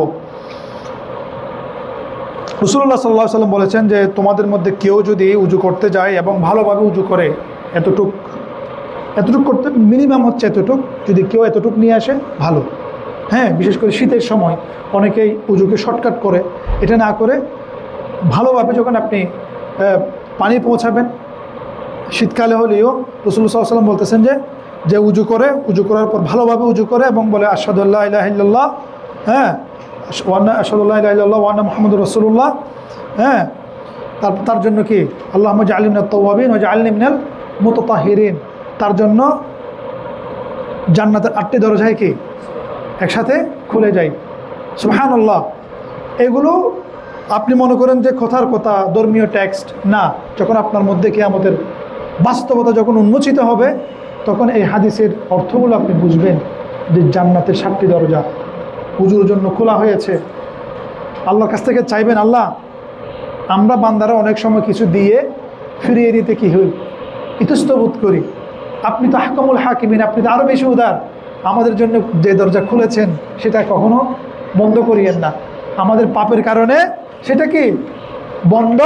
রাসূলুল্লাহ সাল্লাল্লাহু আলাইহি ওয়াসাল্লাম বলেছেন যে তোমাদের মধ্যে কেউ যদি উজু করতে যায় এবং ভালোভাবে উজু করে, এতটুক করতে মিনিমাম হচ্ছে এতটুক, যদি কেউ এতটুক নিয়ে আসে ভালো। হ্যাঁ, বিশেষ করে শীতের সময় অনেকেই উজুকে শর্টকাট করে। এটা না করে ভালোভাবে যখন আপনি পানি পৌঁছাবেন, শীতকালে হলেও রাসূলুল্লাহ সাল্লাল্লাহু আলাইহি ওয়াসাল্লাম বলতেছেন যে উজু করার পর ভালোভাবে উজু করে এবং বলে আশহাদু আল্লা ইলাহা ইল্লাল্লাহ, হ্যাঁ, আশহাদু আল্লা ইলাহা ইল্লাল্লাহ ওয়া আন্না মুহাম্মাদুর রাসূলুল্লাহ। হ্যাঁ, তার জন্য কি আল্লাহুম্মা জাআলনি মিনাত তাওয়াবিন ওয়া জাআলনি মিনাল মুতাতাহহিরিন, তার জন্য জান্নাতের 8টি দরজায় কি একসাথে খুলে যায়। সুবহানাল্লাহ। এগুলো আপনি মনে করেন যে কথার কথা, ধর্মীয় টেক্সট না। যখন আপনার মধ্যে কিয়ামতের বাস্তবতা যখন উন্মোচিত হবে, তখন এই হাদিসের অর্থগুলো আপনি বুঝবেন যে জান্নাতের 7টি দরজা উজুর জন্য খোলা হয়েছে। আল্লাহর কাছ থেকে চাইবেন, আল্লাহ, আমরা বান্দারা অনেক সময় কিছু দিয়ে ফিরিয়ে দিতে কি হই, ইতস্তবোধ করি। আপনি তো আহকামুল হাকিমিন, আপনি তো আরও বেশি উদার। আমাদের জন্য যে দরজা খুলেছেন সেটা কখনো বন্ধ করিয়েন না। আমাদের পাপের কারণে সেটা কি বন্ধ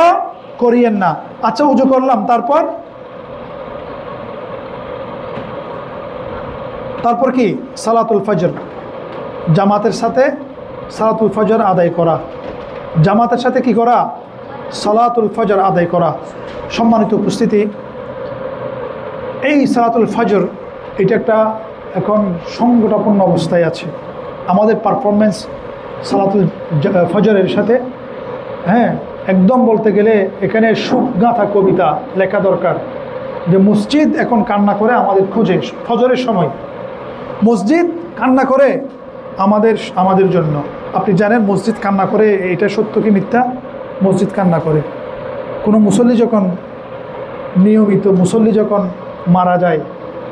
করিয়েন না। আচ্ছা, উজু করলাম, তারপর কি সালাতুল ফজর, জামাতের সাথে সালাতুল ফজর আদায় করা। জামাতের সাথে কি করা? সালাতুল ফজর আদায় করা। সম্মানিত উপস্থিতি, এই সালাতুল ফজর এটা একটা এখন সংকটাপন্ন অবস্থায় আছে। আমাদের পারফরমেন্স সালাতুল ফজরের সাথে, হ্যাঁ, একদম বলতে গেলে এখানে সুগাঁথা কবিতা লেখা দরকার। যে মসজিদ এখন কান্না করে আমাদের খোঁজে। ফজরের সময় মসজিদ কান্না করে আমাদের জন্য। আপনি জানেন মসজিদ কান্না করে, এটা সত্য কি মিথ্যা? মসজিদ কান্না করে। কোনো মুসল্লি যখন মারা যায়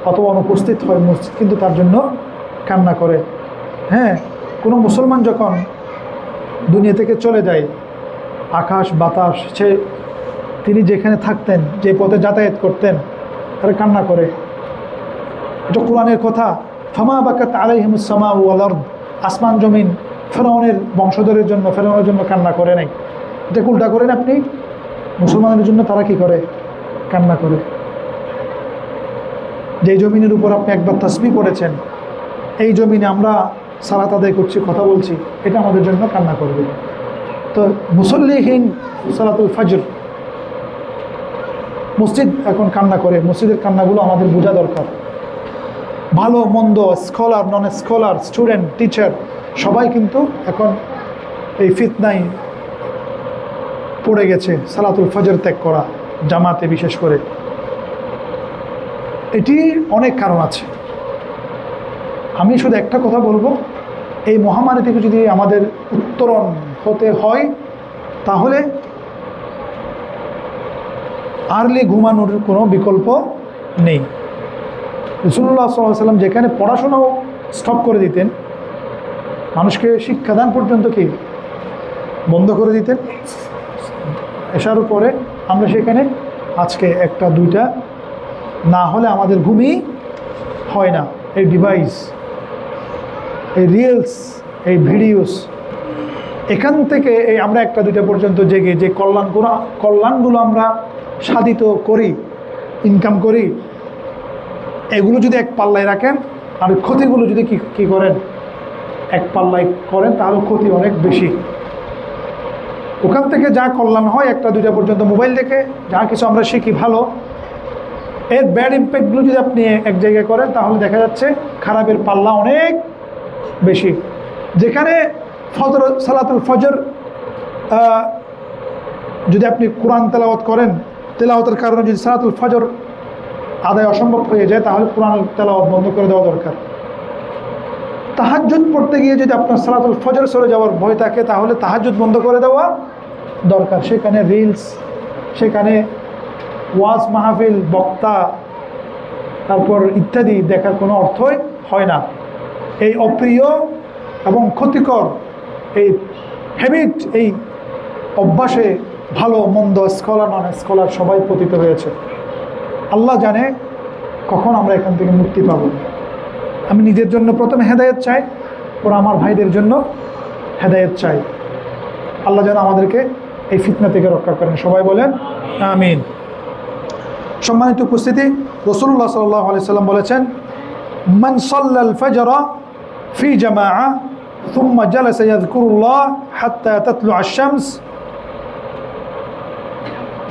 অথবা অনুপস্থিত হয়, মসজিদ কিন্তু তার জন্য কান্না করে। হ্যাঁ, কোনো মুসলমান যখন দুনিয়া থেকে চলে যায়, আকাশ বাতাস তিনি যেখানে থাকতেন, যে পথে যাতায়াত করতেন, তারা কান্না করে। এটা কোরআনের কথা। ফামা বাকাত আলাইহিমুস সামাউ ওয়াল আরদ, আসমান জমিন ফেরাউনের বংশধরের জন্য, ফেরাউনের জন্য কান্না করে নাই। এটা উল্টা করেন আপনি, মুসলমানের জন্য তারা কি করে? কান্না করে। যে জমিনের উপর আপনি একবার তাসবিহ পড়েছেন, এই জমিনে আমরা সালাত আদায় করছি, কথা বলছি, এটা আমাদের জন্য কান্না করবে। তো মুসল্লিহীন সালাতুল ফজর, মসজিদ এখন কান্না করে। মসজিদের কান্নাগুলো আমাদের বোঝা দরকার। ভালো মন্দ, স্কলার, নন স্কলার, স্টুডেন্ট, টিচার, সবাই কিন্তু এখন এই ফিতনায় পড়ে গেছে। সালাতুল ফজর ত্যাগ করা, জামাতে বিশেষ করে, এটি অনেক কারণ আছে। আমি শুধু একটা কথা বলবো, এই মহামারী থেকে যদি আমাদের উত্তরণ হতে হয়, তাহলে আর্লি ঘুমানোর কোনো বিকল্প নেই। রাসূলুল্লাহ সাল্লাল্লাহু আলাইহি ওয়াসাল্লাম যেখানে পড়াশোনাও স্টপ করে দিতেন, মানুষকে শিক্ষাদান পর্যন্ত কি বন্ধ করে দিতেন, এশার পরে আমরা সেখানে আজকে 1টা 2টা না হলে আমাদের ঘুমই হয় না। এই ডিভাইস, এই রিলস, এই ভিডিওস, এখান থেকে আমরা 1টা 2টা পর্যন্ত জেগে যে কল্যাণগুলো আমরা সাধিত করি, ইনকাম করি, এগুলো যদি এক পাল্লায় রাখেন আর ক্ষতিগুলো যদি কি করেন এক পাল্লায় করেন, তাহলে ক্ষতি অনেক বেশি। ওখান থেকে যা কল্যাণ হয় 1টা 2টা পর্যন্ত মোবাইল দেখে যা কিছু আমরা শিখি ভালো, এর ব্যাড ইম্প্যাক্টগুলো যদি আপনি এক জায়গায় করেন, তাহলে দেখা যাচ্ছে খারাপের পাল্লা অনেক বেশি। যেখানে ফজর, সালাতুল ফজর যদি আপনি কোরআন তেলাওয়াত করেন, তেলাওয়াতের কারণে যদি সালাতুল ফজর আদায় অসম্ভব হয়ে যায়, তাহলে কোরআন তেলাওয়াত বন্ধ করে দেওয়া দরকার। তাহাজ্জুদ পড়তে গিয়ে যদি আপনার সালাতুল ফজর সরে যাওয়ার ভয় থাকে, তাহলে তাহাজ্জুদ বন্ধ করে দেওয়া দরকার। সেখানে রিলস, সেখানে ওয়াজ মাহফিল, বক্তা, তারপর ইত্যাদি দেখার কোনো অর্থই হয় না। এই অপ্রিয় এবং ক্ষতিকর এই হ্যাবিট, এই অভ্যাসে ভালো মন্দ, স্কলার নন স্কলার সবাই পতিত হয়েছে। আল্লাহ জানে কখন আমরা এখান থেকে মুক্তি পাব। আমি নিজের জন্য প্রথমে হেদায়েত চাই, ওরা আমার ভাইদের জন্য হেদায়েত চাই। আল্লাহ যেন আমাদেরকে এই ফিতনা থেকে রক্ষা করেন, সবাই বলেন আমিন। সম্মানিত উপস্থিতি, রাসূলুল্লাহ সাল্লাল্লাহু আলাইহি সাল্লাম বলেছেন, মান সাল্লাল ফজর ফি জামাআ ثم جلس يذكر الله حتى تطلع الشمس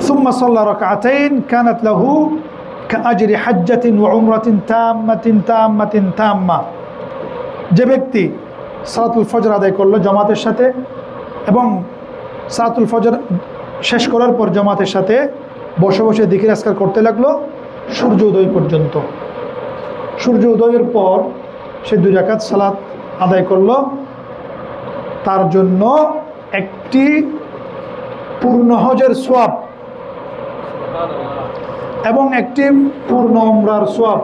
ثم صلى ركعتين كانت له كأجر حجة وعمرة تامة যে ব্যক্তি সালাতুল ফজর আদায় করলো জামাতের সাথে এবং সালাতুল ফজর শেষ করার পর জামাতের সাথে বসে বসে জিকির আজকার করতে লাগলো সূর্য উদয় পর্যন্ত। সূর্য উদয়ের পর সে 2 রাকাত সালাত আদায় করলো, তার জন্য একটি পূর্ণ হজের সওয়াব এবং একটি পূর্ণ উমরার সওয়াব।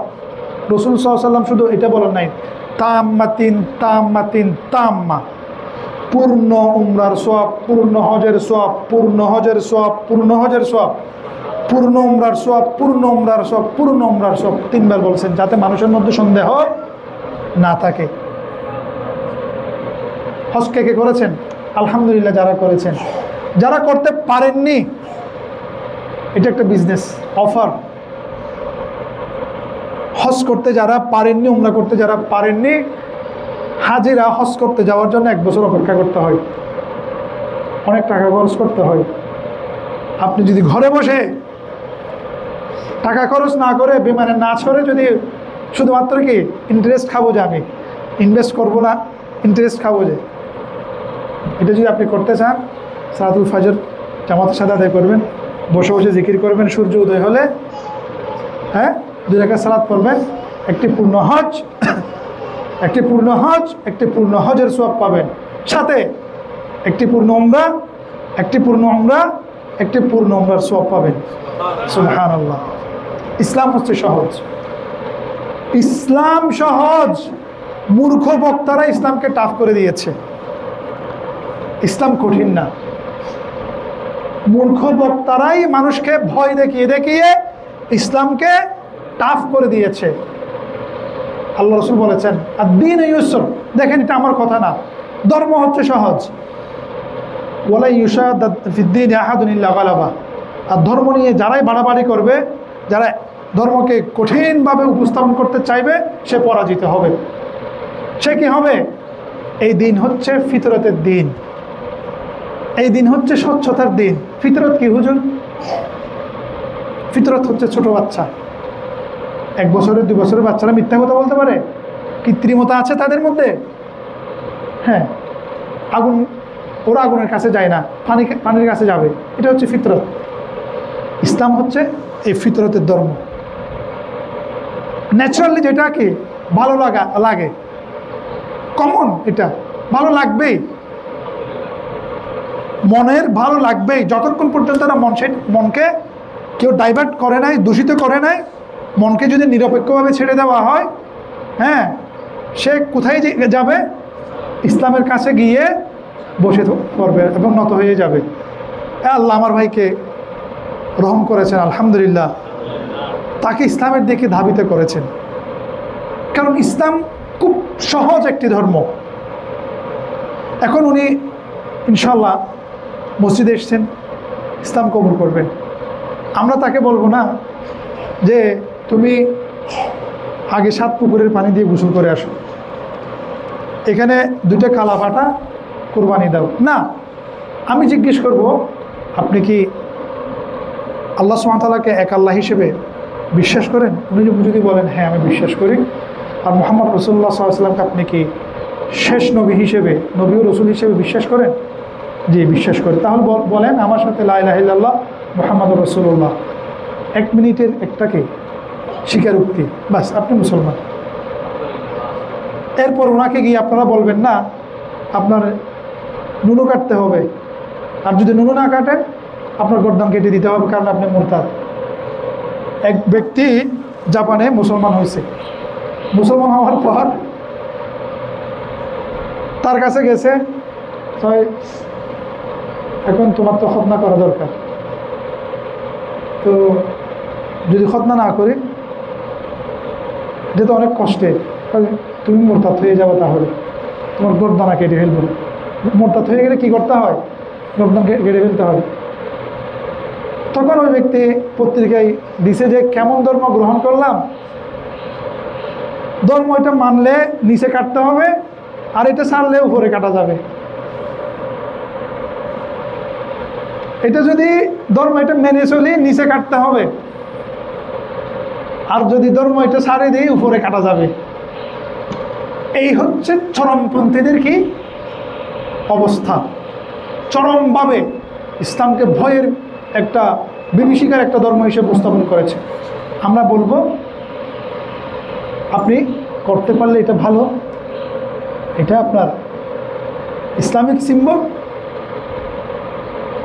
রাসূল সাল্লাল্লাহু আলাইহি ওয়াসাল্লাম শুধু এটা বলেন নাই, তাম্মা, পূর্ণ উমরার সওয়াব, পূর্ণ হজের সওয়াব, পূর্ণ হজের সওয়াব, পূর্ণ হজের সওয়াব, পূর্ণ উমরার সওয়াব, পূর্ণ উমরার সওয়াব, পূর্ণ উমরার সওয়াব 3বার বলছেন, যাতে মানুষের মধ্যে সন্দেহ না থাকে। হজ কে কে করেছেন? আলহামদুলিল্লাহ যারা করেছেন। যারা করতে পারেননি, এটা একটা বিজনেস অফার। হজ করতে যারা পারেননি, উমরা করতে যারা পারেননি, হাজিরা হজ করতে যাওয়ার জন্য 1 বছর অপেক্ষা করতে হয়, অনেক টাকা খরচ করতে হয়। আপনি যদি ঘরে বসে টাকা খরচ না করে, বিমানে না চড়ে, যদি শুধুমাত্র কি ইন্টারেস্ট খাবো যে আমি ইনভেস্ট করবো না, ইন্টারেস্ট খাবো যে, এটা যদি আপনি করতে চান, সালাতুল ফজর জামাতের সাথে আদায় করবেন, বসে বসে জিকির করবেন, সূর্য উদয় হলে 2 রাকাত সালাত পড়বেন, একটি পূর্ণ হজ, একটি পূর্ণ হজ, একটি পূর্ণ হজের সওয়াব পাবেন, সাথে একটি পূর্ণ উমরা, একটি পূর্ণ উমরা, একটি পূর্ণ উমরার সওয়াব পাবেন। সুবহানাল্লাহ। ইসলাম হচ্ছে সহজ, ইসলাম সহজ। মূর্খ বক্তারা ইসলামকে টাফ করে দিয়েছে। ইসলাম কঠিন না, মূর্খ বক্তারাই মানুষকে ভয় দেখিয়ে দেখিয়ে ইসলামকে টাফ করে দিয়েছে। আল্লাহ রাসূল বলেছেন, আদ-দীন ইউসর। দেখেন, এটা আমার কথা না, ধর্ম হচ্ছে সহজ। ওয়ালা ইউশাদ্দা ফিদ-দীনি আহাদুন ইল্লা গালাবা। আর ধর্ম নিয়ে যারাই বাড়াবাড়ি করবে, যারা ধর্মকে কঠিনভাবে উপস্থাপন করতে চাইবে, সে পরাজিত হবে। সে কি হবে? এই দিন হচ্ছে ফিতরতের দিন, এই দিন হচ্ছে স্বচ্ছতার দিন। ফিতরত কি হুজুর? ফিতরত হচ্ছে ছোট বাচ্চা। 1 বছরের 2 বছরের বাচ্চারা মিথ্যা কথা বলতে পারে, কৃত্রিমতা আছে তাদের মধ্যে। হ্যাঁ, আগুন, ওরা আগুনের কাছে যায় না, পানির কাছে যাবে। এটা হচ্ছে ফিতরত। ইসলাম হচ্ছে এই ফিতরতের ধর্ম। ন্যাচারালি যেটা কি ভালো লাগে, কমন, এটা ভালো লাগবেই, মনের ভালো লাগবেই। যতক্ষণ পর্যন্ত না মনকে কেউ ডাইভার্ট করে নাই, দূষিত করে নাই, মনকে যদি নিরপেক্ষভাবে ছেড়ে দেওয়া হয়, হ্যাঁ, সে কোথায় যাবে? ইসলামের কাছে গিয়ে বসে পড়বে এবং নত হয়ে যাবে। আল্লাহ আমার ভাইকে রহম করেছেন, আলহামদুলিল্লাহ, তাকে ইসলামের দিকে ধাবিত করেছেন। কারণ ইসলাম খুব সহজ একটি ধর্ম। এখন উনি ইনশাল্লাহ মসজিদে এসছেন, ইসলাম কবুল করবেন। আমরা তাকে বলবো না যে তুমি আগে 7 পুকুরের পানি দিয়ে গোসল করে আসো, এখানে 2টা কালা ফাটা কোরবানি দাও। না, আমি জিজ্ঞেস করব আপনি কি আল্লাহ সুবহানাহু ওয়া তাআলাকে এক আল্লাহ হিসেবে বিশ্বাস করেন? উনি যদি বলেন হ্যাঁ আমি বিশ্বাস করি, আর মুহাম্মদ রাসূলুল্লাহ সাল্লাল্লাহু আলাইহি ওয়াসাল্লামকে আপনি কি শেষ নবী হিসেবে, নবী ও রাসূল হিসেবে বিশ্বাস করেন? জি বিশ্বাস করি। তাহলে বলেন আমার সাথে লা ইলাহা ইল্লাল্লাহ মুহাম্মাদুর রাসূলুল্লাহ, 1 মিনিটের একটাকে স্বীকারোক্তি, বাস আপনি মুসলমান। এরপর ওনাকে গিয়ে আপনারা বলবেন না আপনার নুনু কাটতে হবে, আর যদি নুনু না কাটেন আপনার গর্দান কেটে দিতে হবে, কারণ আপনি মুরতাদ। এক ব্যক্তি জাপানে মুসলমান হয়েছে, মুসলমান হওয়ার পর তার কাছে গেছে, এখন তোমার তো খতনা করা দরকার, তো যদি খতনা না করি এটা তো অনেক কষ্টের, তুমি মোরতাদ হয়ে যাবে, তাহলে তোমার গর্দানা কেটে ফেলবো। মোরতাদ হয়ে গেলে কি করতে হয়? গর্দান কেটে ফেলতে হয়। তখন ওই ব্যক্তি পত্রিকায় দিছে যে কেমন ধর্ম গ্রহণ করলাম, ধর্ম এটা মানলে নিচে কাটতে হবে, আর এটা ছাড়লে উপরে কাটা যাবে। এটা যদি ধর্ম এটা মেনে চলি নিচে কাটতে হবে, আর যদি ধর্ম এটা ছাড়ে দিই উপরে কাটা যাবে। এই হচ্ছে চরমপন্থীদের কি অবস্থা। চরমভাবে ইসলামকে ভয়ের একটা বিভীষিকার একটা ধর্ম হিসেবে উপস্থাপন করেছে। আমরা বলবো আপনি করতে পারলে এটা ভালো, এটা আপনার ইসলামিক সিম্বল,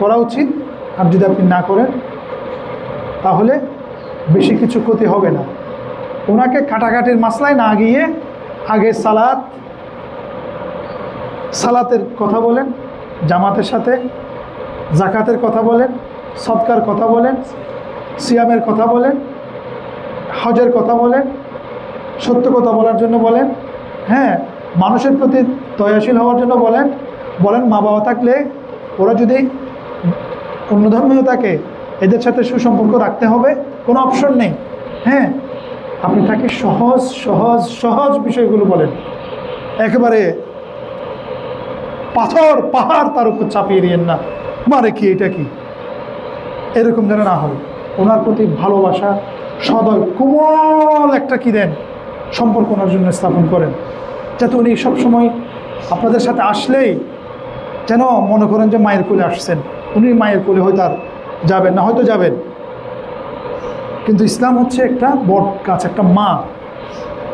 করা উচিত। আর যদি আপনি না করেন তাহলে বেশি কিছু ক্ষতি হবে না। ওনাকে কাটাকাটির মাসলায় না গিয়ে আগে সালাতের কথা বলেন, জামাতের সাথে জাকাতের কথা বলেন, সদকার কথা বলেন, সিয়ামের কথা বলেন, হজের কথা বলেন, সত্য কথা বলার জন্য বলেন, হ্যাঁ মানুষের প্রতি দয়াশীল হওয়ার জন্য বলেন। মা বাবা থাকলে ওরা যদি অন্য ধর্মীয় থাকে এদের সাথে সুসম্পর্ক রাখতে হবে, কোনো অপশন নেই। হ্যাঁ আপনি তাকে সহজ সহজ সহজ বিষয়গুলো বলেন, একেবারে পাহাড় তার উপর চাপিয়ে দিয়েন না, মানে কি এটা কি, এরকম যেন না হয়। ওনার প্রতি ভালোবাসা, সদয় কোমল একটা কি দেন সম্পর্ক ওনার জন্য স্থাপন করেন, যাতে উনি সবসময় আপনাদের সাথে আসলেই যেন মনে করেন যে মায়ের কোলে আসছেন। উনি মায়ের কোলে হয়তো আর যাবেন না, হয়তো যাবেন, কিন্তু ইসলাম হচ্ছে একটা বট গাছ, একটা মা।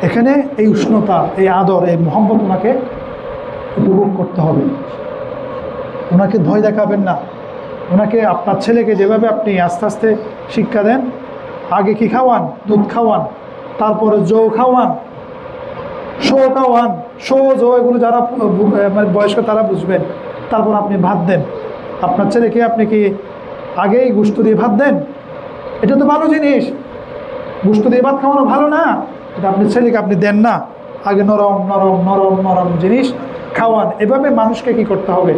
এখানে এই উষ্ণতা, এই আদর, এই মোহাম্মত ওনাকে উপভোগ করতে হবে। ওনাকে ভয় দেখাবেন না। ওনাকে আপনার ছেলেকে যেভাবে আপনি আস্তে আস্তে শিক্ষা দেন, আগে কি খাওয়ান? দুধ খাওয়ান, তারপরে জৌ খাওয়ান, জৌ এগুলো যারা মানে বয়স্ক তারা বুঝবেন। তারপর আপনি ভাত দেন আপনার ছেলেকে। আপনি কি আগেই গোশত দিয়ে ভাত দেন? এটা তো ভালো জিনিস, গোশত দিয়ে ভাত খাওয়ানো ভালো না, এটা আপনি ছেলেকে আপনি দেন না। আগে নরম নরম নরম নরম জিনিস খাওয়ান। এভাবে মানুষকে কি করতে হবে?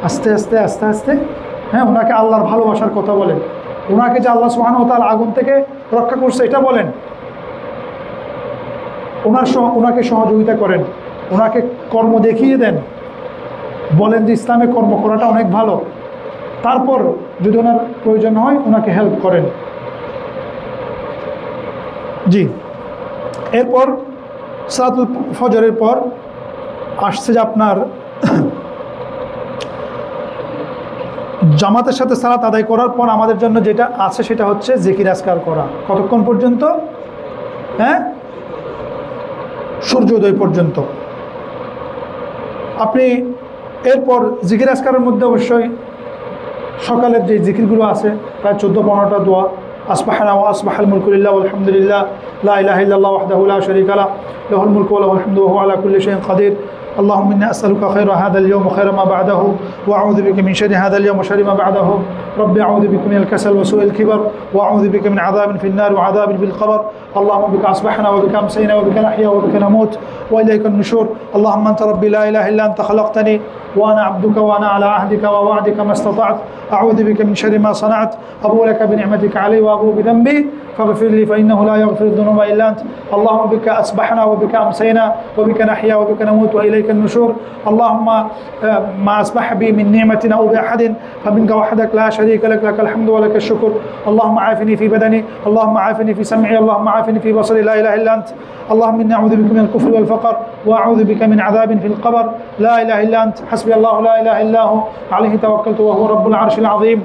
আস্তে আস্তে আস্তে আস্তে, হ্যাঁ ওনাকে আল্লাহর ভালোবাসার কথা বলেন, ওনাকে যে আল্লাহ সুবহানাহু ওয়া তাআলা আগুন থেকে রক্ষা করছে এটা বলেন, ওনাকে সহযোগিতা করেন, ওনাকে কর্ম দেখিয়ে দেন, বলেন যে ইসলামে কর্ম করাটা অনেক ভালো। তারপর যদি ওনার প্রয়োজন হয় ওনাকে হেল্প করেন। জি, এরপর সালাতুল ফজরের পর আসছে যে আপনার জামাতের সাথে সালাত আদায় করার পর আমাদের জন্য যেটা আছে সেটা হচ্ছে জিকির আজকার করা। কতক্ষণ পর্যন্ত? হ্যাঁ, সূর্যোদয় পর্যন্ত। আপনি এরপর জিকির আজকারের মধ্যে অবশ্যই সকালের যে জিকিরগুলো আছে প্রায় 14-15টা দোয়া, আসবাহানা ওয়া আসবাহাল মুলকু লিল্লাহ ওয়ালহামদুলিল্লাহ লা ইলাহা ইল্লাল্লাহু ওয়াহদাহু লা শারীকা লাহু له الملك وله الحمد وهو على كل شيء قدير. اللهم إني أسألك خير هذا اليوم وخير ما بعده، وأعوذ بك من شر هذا اليوم وشر ما بعده. ربي أعوذ بك من الكسل وسوء الكبر، وأعوذ بك من عذاب في النار وعذاب في القبر. اللهم بك أصبحنا وبك أمسينا وبك نحيا وبك نموت وإليك النشور. اللهم أنت ربي لا إله إلا أنت، خلقتني وأنا عبدك وأنا على عهدك ووعدك ما استطعت. أعوذ بك من شر ما صنعت، أبو لك بنعمتك علي وأبو بذنبي فاغفر لي فإنه لا يغفر الذنوب إلا أنت. اللهم بك أصبحنا وبك أمسينا وبك نحيا وبك نموت وإليك النشور. اللهم ما أصبح بي من نعمة أو بأحد فمنك وحدك لا شريك لك، لك الحمد ولك الشكر. اللهم عافني في بدني، اللهم عافني في سمعي، اللهم عافني في بصري، لا إله إلا أنت. اللهم إني أعوذ بك من الكفر والفقر، وأعوذ بك من عذاب في القبر، لا إله إلا أنت. حسبي الله لا إله إلا هو، عليه توكلت وهو رب العرش العظيم.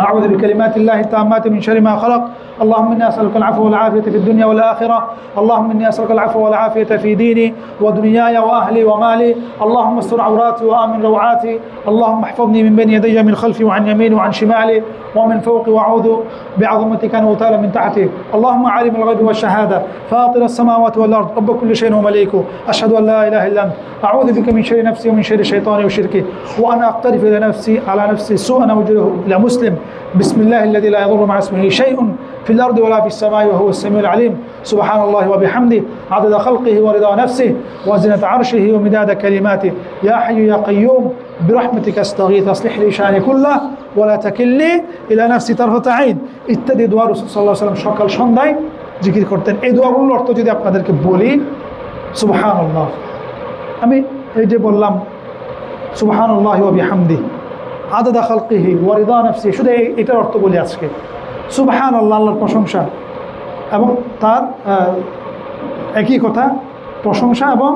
أعوذ بكلمات الله التامات من شر ما خلق. اللهم إني أسألك العفو والعافية في الدنيا والآخرة. اللهم إني أسألك العفو والعافية في ديني ودنياي وأهلي ومالي. اللهم استر عوراتي وآمن روعاتي. اللهم احفظني من بين يدي من خلفي وعن يميني وعن شمالي ومن فوقي، وأعوذ بعظمتك أن أغتال من تحتي. اللهم عالم الغيب والشهادة، فاطر السماوات والأرض، رب كل شيء ومليكه، أشهد أن لا إله إلا أنت. أعوذ بك من شر نفسي ومن شر شيطاني وشركي، وأنا أقترف على نفسي سوءا أوجره إلى مسلم. بسم الله الذي لا يضر مع اسمه شيء في الأرض ولا في السماء وهو السميع العليم. سبحان الله وبحمده عدد خلقه ورضا نفسه وزنة عرشه ومداد كلماته. يا حي يا قيوم برحمتك استغيث، اصلح لي شأني كله ولا تكلني إلى نفسي طرفة عين। ইত্যাদি দোয়া রাসূল সাল্লাল্লাহু আলাইহি ওয়াসাল্লাম সকাল সন্ধ্যায় জিকির করতেন। এই দোয়াগুলোর অর্থ যদি আপনাদেরকে বলি, সুবহানাল্লাহ, আমি এই যে বললাম সুবহানাল্লাহ ওয়া বিহামদিহি আদাদা খালকিহি ওয়া রিদা নাফসিহি, শুধু এটার অর্থ বলি আজকে। সুবহানাল্লাহ, আল্লাহর প্রশংসা, এবং তার একই কথা প্রশংসা এবং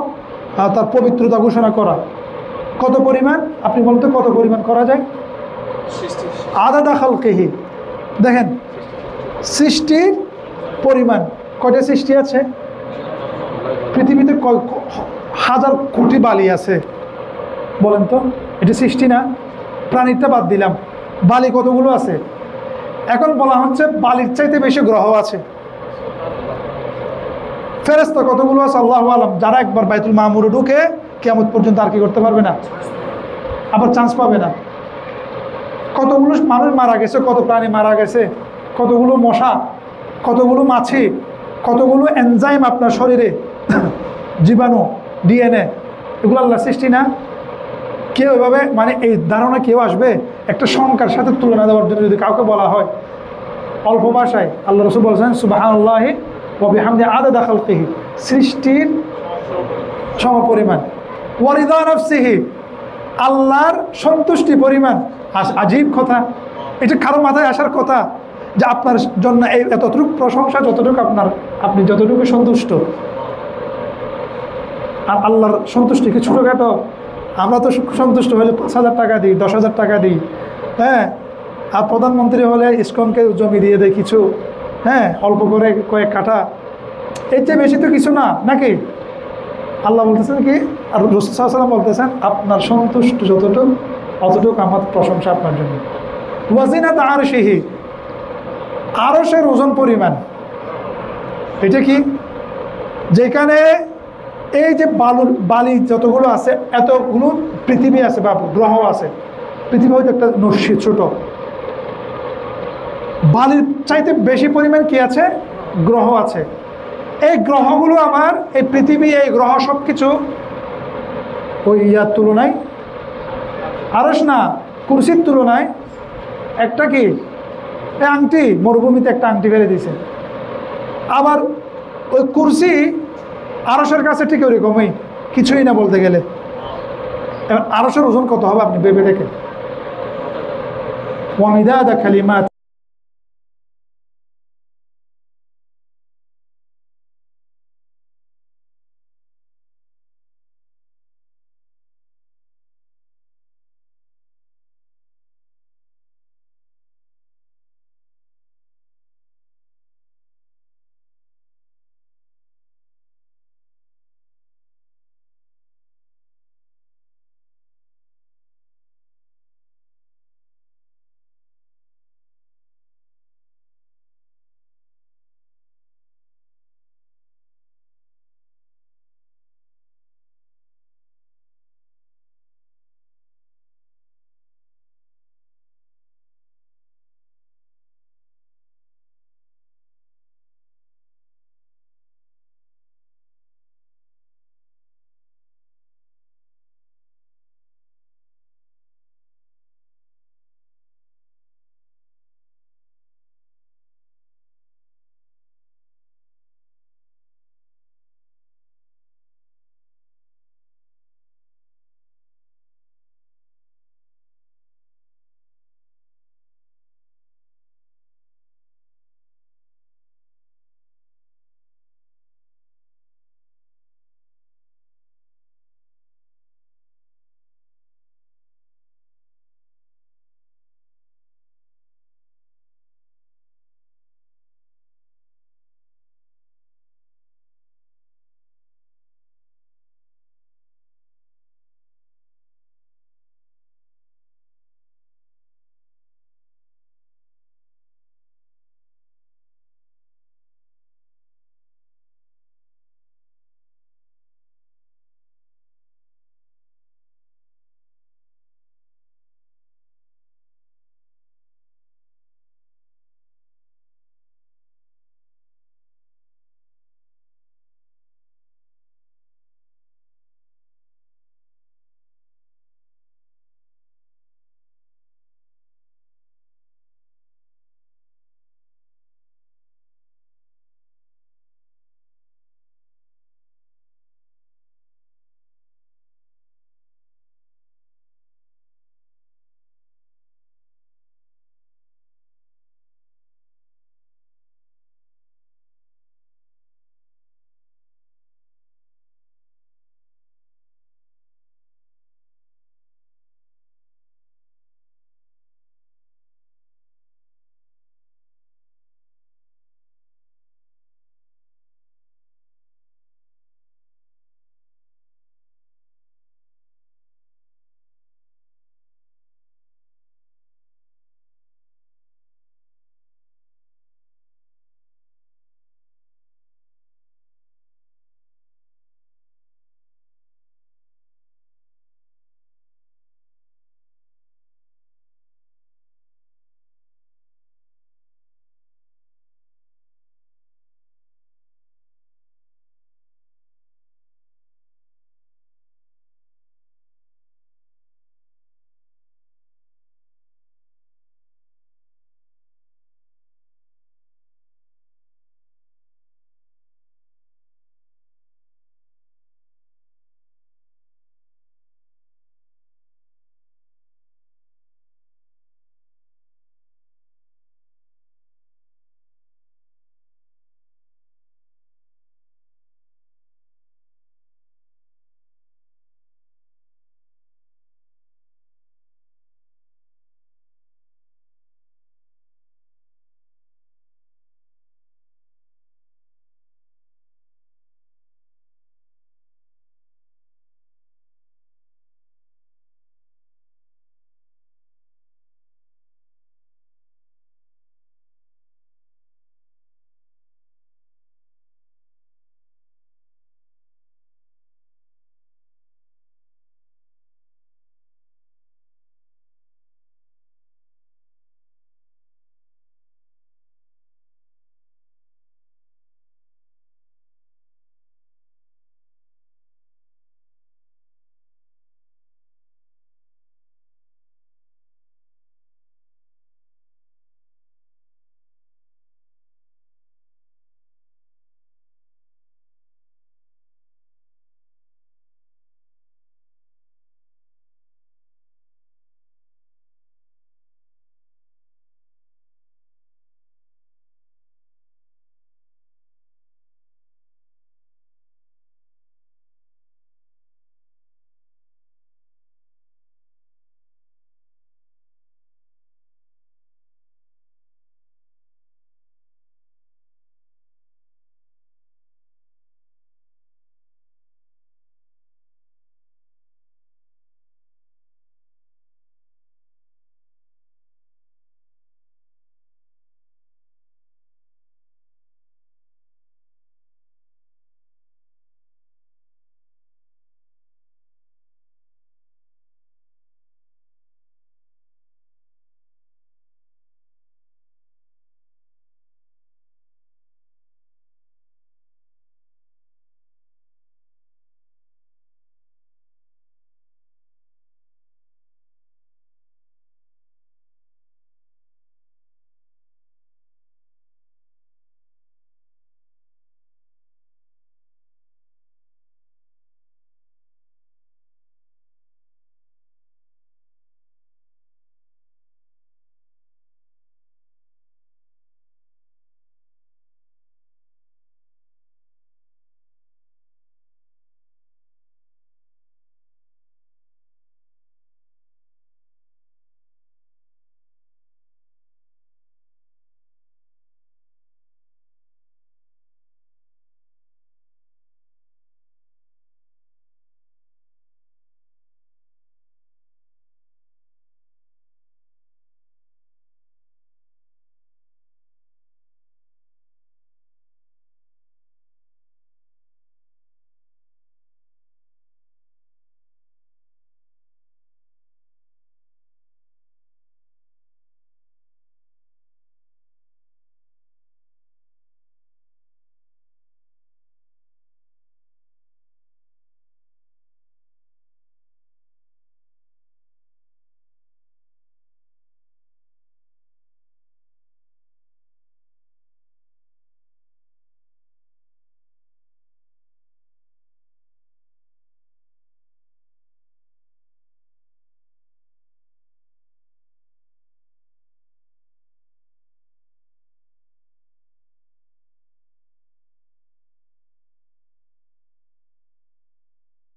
তার পবিত্রতা ঘোষণা করা। কত পরিমাণ আপনি বলতে, কত পরিমাণ করা যায়? আদাদা খালকিহি, দেখেন সৃষ্টির পরিমাণ। কয়টা সৃষ্টি আছে পৃথিবীতে? হাজার কোটি বালি আছে, বলেন তো, এটা সৃষ্টি না? প্রাণীটা বাদ দিলাম, বালি কতগুলো আছে? এখন বলা হচ্ছে বালির চাইতে বেশি গ্রহ আছে। ফেরেশতা কতগুলো আছে আল্লাহু আলাম। যারা একবার বাইতুল মামুরে ঢুকে কিয়ামত পর্যন্ত আর কি করতে পারবে না, আবার চান্স পাবে না। কতগুলো মানুষ মারা গেছে, কত প্রাণী মারা গেছে, কতগুলো মশা, কতগুলো মাছি, কতগুলো এনজাইম আপনার শরীরে, জীবাণু, ডিএনএ, এগুলো আল্লাহ সৃষ্টি না? কেউ এভাবে মানে এই ধারণা কেউ আসবে একটা সংখ্যার সাথে তুলনা দেওয়ার জন্য? যদি কাউকে বলা হয় অল্প ভাষায়, আল্লাহ রাসূল বলছেন সুবহানাল্লাহি ওয়া বিহামদিহি আদাদা খালকিহি, সৃষ্টির সমপরিমাণ। ওয়া রিদা নাফসিহি, আল্লাহর সন্তুষ্টি পরিমাণ। আজীব কথা, এটা কারো মাথায় আসার কথা যে আপনার জন্য এই এতটুকু প্রশংসা, যতটুকু আপনি যতটুকু সন্তুষ্ট। আর আল্লাহর সন্তুষ্টি কি ছোটোখাটো? আমরা তো সন্তুষ্ট হলে 5,000 টাকা দিই, 10,000 টাকা দিই, হ্যাঁ। আর প্রধানমন্ত্রী হলে ইসকনকে জমি দিয়ে দেয় কিছু, হ্যাঁ, অল্প করে কয়েক কাঠা, এর চেয়ে বেশি তো কিছু না, নাকি? আল্লাহ বলতেছেন কি, আর রাসূল সাল্লাল্লাহু আলাইহি ওয়াসাল্লাম বলতেছেন আপনার সন্তুষ্ট যতটুকু অতটুকু আমার প্রশংসা আপনার জন্য। ওয়াজিনাত আরশিহি, আরশের ওজন পরিমাণ। এটা কি? যেখানে এই যে বালি যতগুলো আছে, এতগুলো পৃথিবী আছে বা গ্রহ আছে। পৃথিবী হয়তো একটা নস্যি, ছোট। বালির চাইতে বেশি পরিমাণ কি আছে? গ্রহ আছে। এই গ্রহগুলো আমার, এই পৃথিবী, এই গ্রহ সব কিছু ওই ইয়ার তুলনায়, আরশ না, কুরসির তুলনায় একটা কি, এই আংটি, মরুভূমিতে একটা আংটি ফেলে দিয়েছে। আবার ওই কুরসি আরশের কাছে ঠিক ওইরকমই, কিছুই না বলতে গেলে। এবার আরশের ওজন কত হবে আপনি ভেবে দেখেন। ওয়া মিদাদা কালিমাত,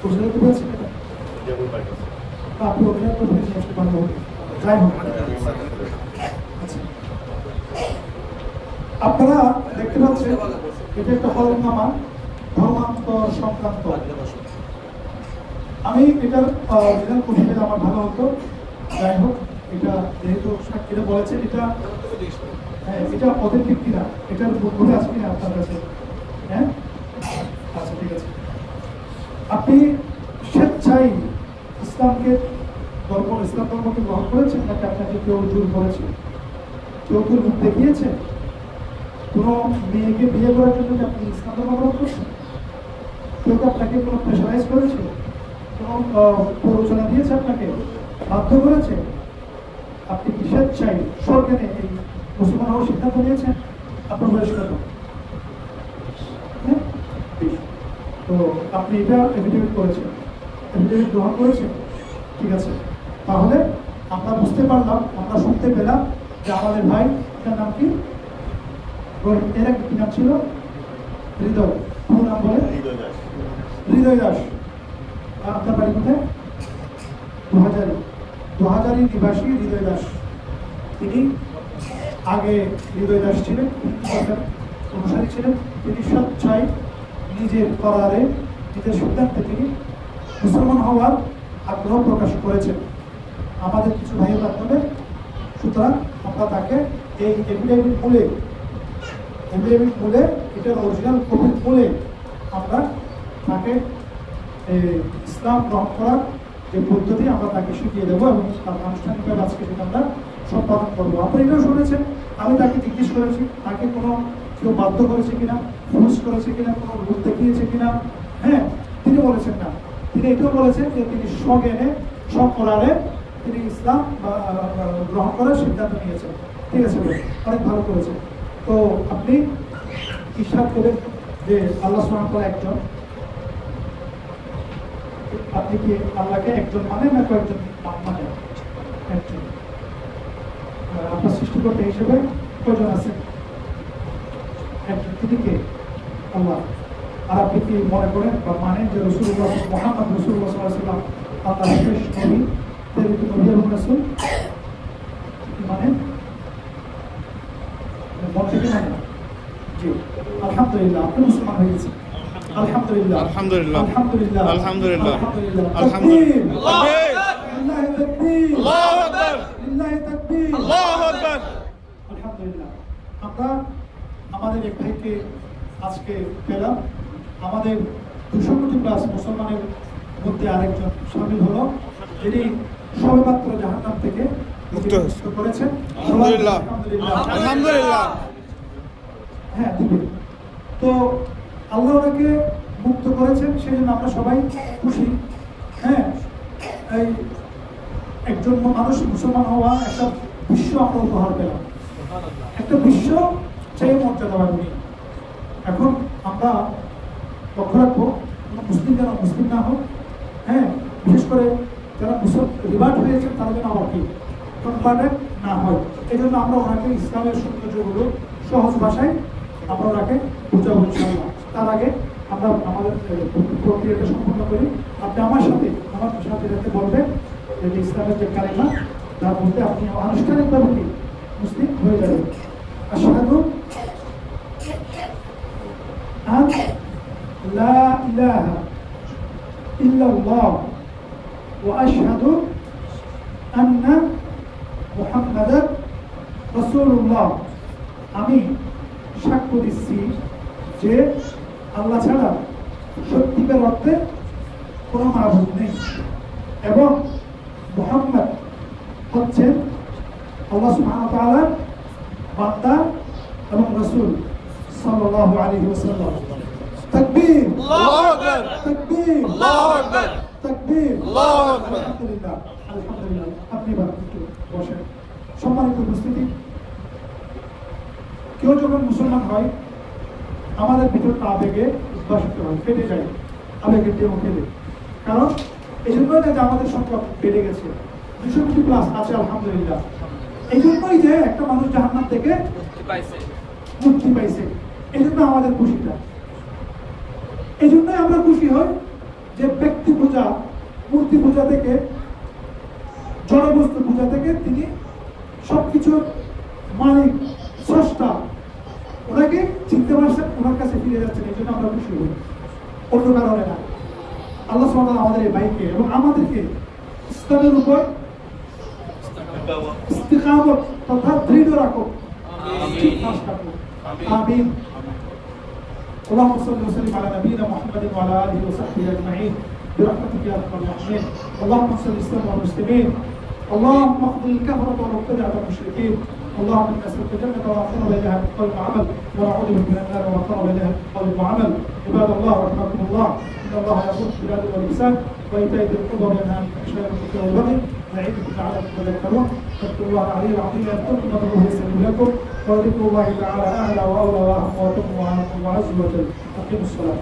বুঝতে পেরেছেন? আপনি অভিনয় করবেন ভালো হবে। যাই হোক, আচ্ছা, আপনারা দেখতে পাচ্ছেন এটা একটা হলফনামা, ধর্মান্তর সংক্রান্ত। আমি এটার অরিজিনাল কপি পেলে আমার ভালো হতো। যাই হোক, এটা যেহেতু সাক্ষীরা বলেছে এটা, হ্যাঁ, এটা অথেন্টিক কিনা, এটার বই আছে কিনা আপনার কাছে? হ্যাঁ, আচ্ছা, ঠিক আছে। আপনি স্বেচ্ছায় ইসলাম ধর্মকে গ্রহণ করেছেন নাকি আপনাকে কেউ জোর করেছে? কেউ মুখ দেখিয়েছে? কোনো মেয়েকে বিয়ে করার জন্য কি আপনি ইসলাম ধর্ম গ্রহণ করছেন? কেউ কি আপনাকে কোনো প্রেশারাইজ করেছে? কোনো প্ররোচনা দিয়েছে, আপনাকে বাধ্য করেছে? আপনি কি স্বেচ্ছায় সরকারে এই মুসলমান হওয়ার সিদ্ধান্ত নিয়েছেন? আপনার বয়স কত? হ্যাঁ, তো আপনি এটা এফিডেভিট করেছেন, এফিডেভিট গ্রহণ করেছেন, ঠিক আছে। তাহলে আমরা বুঝতে পারলাম, আমরা শুনতে পেলাম যে আমাদের ভাই, তার নাম কি? এর একটা কি নাম ছিল? হৃদয়। পুরো নাম বলে? হৃদয় দাস। আপনার বাড়ি কোথায়? 2000 নিবাসী হৃদয় দাস। তিনি আগে হৃদয় দাস ছিলেন, অনুসারী ছিলেন। তিনি স্বেচ্ছায় নিজের করারে, নিজের সিদ্ধান্তে তিনি মুসলমান হওয়ার আগ্রহ প্রকাশ করেছেন আমাদের কিছু ভাইয়ের মাধ্যমে। সুতরাং আমরা তাকে এই এফিডেভিট মূলে এটার অরিজিনাল কপির মূলে আমরা তাকে ইসলাম গ্রহণ করার যে পদ্ধতি আমরা তাকে শিখিয়ে দেবো এবং তার আনুষ্ঠানিকভাবে আজকে সেটা আমরা সম্পাদন করবো। আপনি এটাও শুনেছেন, আমি তাকে জিজ্ঞেস করেছি তাকে কোনো কেউ বাধ্য করেছে কিনা, ফোর্স করেছে কিনা, কোনো রূপ দেখিয়েছে কিনা। হ্যাঁ, তিনি বলেছেন না। তিনি এটাও বলেছেন যে তিনি স্বজ্ঞানে, স্বকরারে তিনি ইসলাম গ্রহণ করার সিদ্ধান্ত নিয়েছেন। ঠিক আছে, অনেক ভালো করেছেন। তো আপনি ইশারা করেন যে আল্লাহ সুবহানাহু ওয়া তাআলা একজন। আপনি কি আল্লাহকে একজন মানেন না কয়েকজন মানেন? একজন। আপনার সৃষ্টিকর্তা হিসেবে কয়জন আছেন? একজন। তিনি কে? আল্লাহ। আর আপনি কি মনে করেন বা মানেন যে রাসূলুল্লাহ মুহাম্মদ রাসূলুল্লাহ সাল্লাল্লাহু আলাইহি ওয়াসাল্লাম আল্লাহর শেষ নবী, প্রেরিত নবী এবং রাসূল? মানেন? মন থেকে মানেন? জি, আলহামদুলিল্লাহ, আপনি মুসলমান হয়ে গেছেন। আলহামদুলিল্লাহ, আলহামদুলিল্লাহ, আলহামদুলিল্লাহ, আলহামদুলিল্লাহ, আলহামদুলিল্লাহ। লিল্লাহি তাকবীর, আল্লাহু আকবার, লিল্লাহি তাকবীর, আল্লাহু আকবার। আলহামদুলিল্লাহ। আমরা আমাদের এক ভাইকে আজকে পেলাম। আমাদের 200 কোটি প্লাস মুসলমানের মধ্যে আরেকজন শামিল হলো, যিনি সবেমাত্র জাহান্নাম থেকে মুক্ত করেছেন। আলহামদুলিল্লাহ, আলহামদুলিল্লাহ। হ্যাঁ, দিবেন। তো আল্লাহ ওনাকে মুক্ত করেছেন, সেই জন্য আমরা সবাই খুশি। হ্যাঁ, এই একজন মানুষ মুসলমান হওয়া একটা বিশ্ব আমরা উপহার পেলাম, একটা বিশ্ব সেই মর্যাদা বাড়ি। এখন আমরা লক্ষ্য রাখবো মুসলিম যেন মুসলিম না হোক। হ্যাঁ, বিশেষ করে যারা রিভার্ট হয়েছে তারা যেন আবার কি কনভার্টেড না হয়। এই জন্য আমরা ওনাকে ইসলামের সৌন্দর্যগুলো সহজ ভাষায় আমরা ওনাকে বুঝাবো ইনশাআল্লাহ। তার আগে আমরা আমাদের প্রক্রিয়াটা সম্পন্ন করি। আপনি আমার সাথে যাতে বলবেন যে ইসলামের যে কালিমা, তার মধ্যে আপনি আনুষ্ঠানিকভাবে কি মুসলিম হয়ে যাবেন। আশহাদু আন লা ইলাহা ইল্লাল্লাহ ওয়া আশহাদু আন্না মুহাম্মাদান রাসূলুল্লাহ। আমি সাক্ষ্য দিচ্ছি যে আল্লাহ ছাড়া সত্যিকার অর্থে কোনো মাবুদ নেই এবং মুহাম্মদ হচ্ছেন আল্লাহ সুবহানাহু ওয়া তাআলার বান্দা এবং রাসূল সাল্লাল্লাহু আলাইহি ওয়াসাল্লাম। তাকবীর, আল্লাহু আকবার, তাকবীর, আল্লাহু আকবার, তাকবীর, আল্লাহু আকবার। আলহামদুলিল্লাহ, আলহামদুলিল্লাহ। আপনি বসেন। সম্মানিত উপস্থিতি, কেউ যখন মুসলমান হয় আমাদের ভিতরটা আবেগে উদ্ভাসিত হয়, ফেটে যায়, আবেগের ঢেউ ফেলে। কারণ এই জন্যই না যে আমাদের সংখ্যা বেড়ে গেছে, 200 কোটি প্লাস আছে আলহামদুলিল্লাহ। এই জন্যই যে একটা মানুষ জাহান্নাম থেকে মুক্তি পাইছে, এই জন্য আমাদের খুশিটা। এই জন্যই আমরা খুশি হই যে ব্যক্তি পূজা, মূর্তি পূজা থেকে, জড়বস্তু পূজা থেকে তিনি সবকিছুর মালিক, স্রষ্টা, ওনাকে চিনতে পারছেন, ওনার কাছে ফিরে যাচ্ছেন। এই জন্য আমরা খুশি হই, অন্য কারণে না। আল্লাহ সুবহানাহু ওয়া তাআলা আমাদের এই ভাইকে এবং আমাদেরকে ইসলামের উপর ইস্তিকামত তথা দৃঢ় রাখো, আমিন। اللهم صل وسلم على نبينا محمد وعلى اله وصحبه اجمعين برحمتك يا ارحم الراحمين. اللهم انصر الاسلام والمسلمين، اللهم اخذل الكفرة والمبتدعة والمشركين. اللهم انك نسالك الجنة وما قرب اليها من قول وعمل، ونعوذ بك من النار وما قرب اليها من قول وعمل. عباد الله رحمكم الله، ان الله يقول بالعدل والاحسان وايتاء ذي القربى وينهى عن الفحشاء والمنكر والبغي يعظكم لعلكم تذكرون. فاذكروا الله العلي العظيم يذكركم وادعوه يستجب لكم، وذكر الله تعالى اعلى واولى واهم واتم واعظم واعز وجل. اقيموا الصلاة.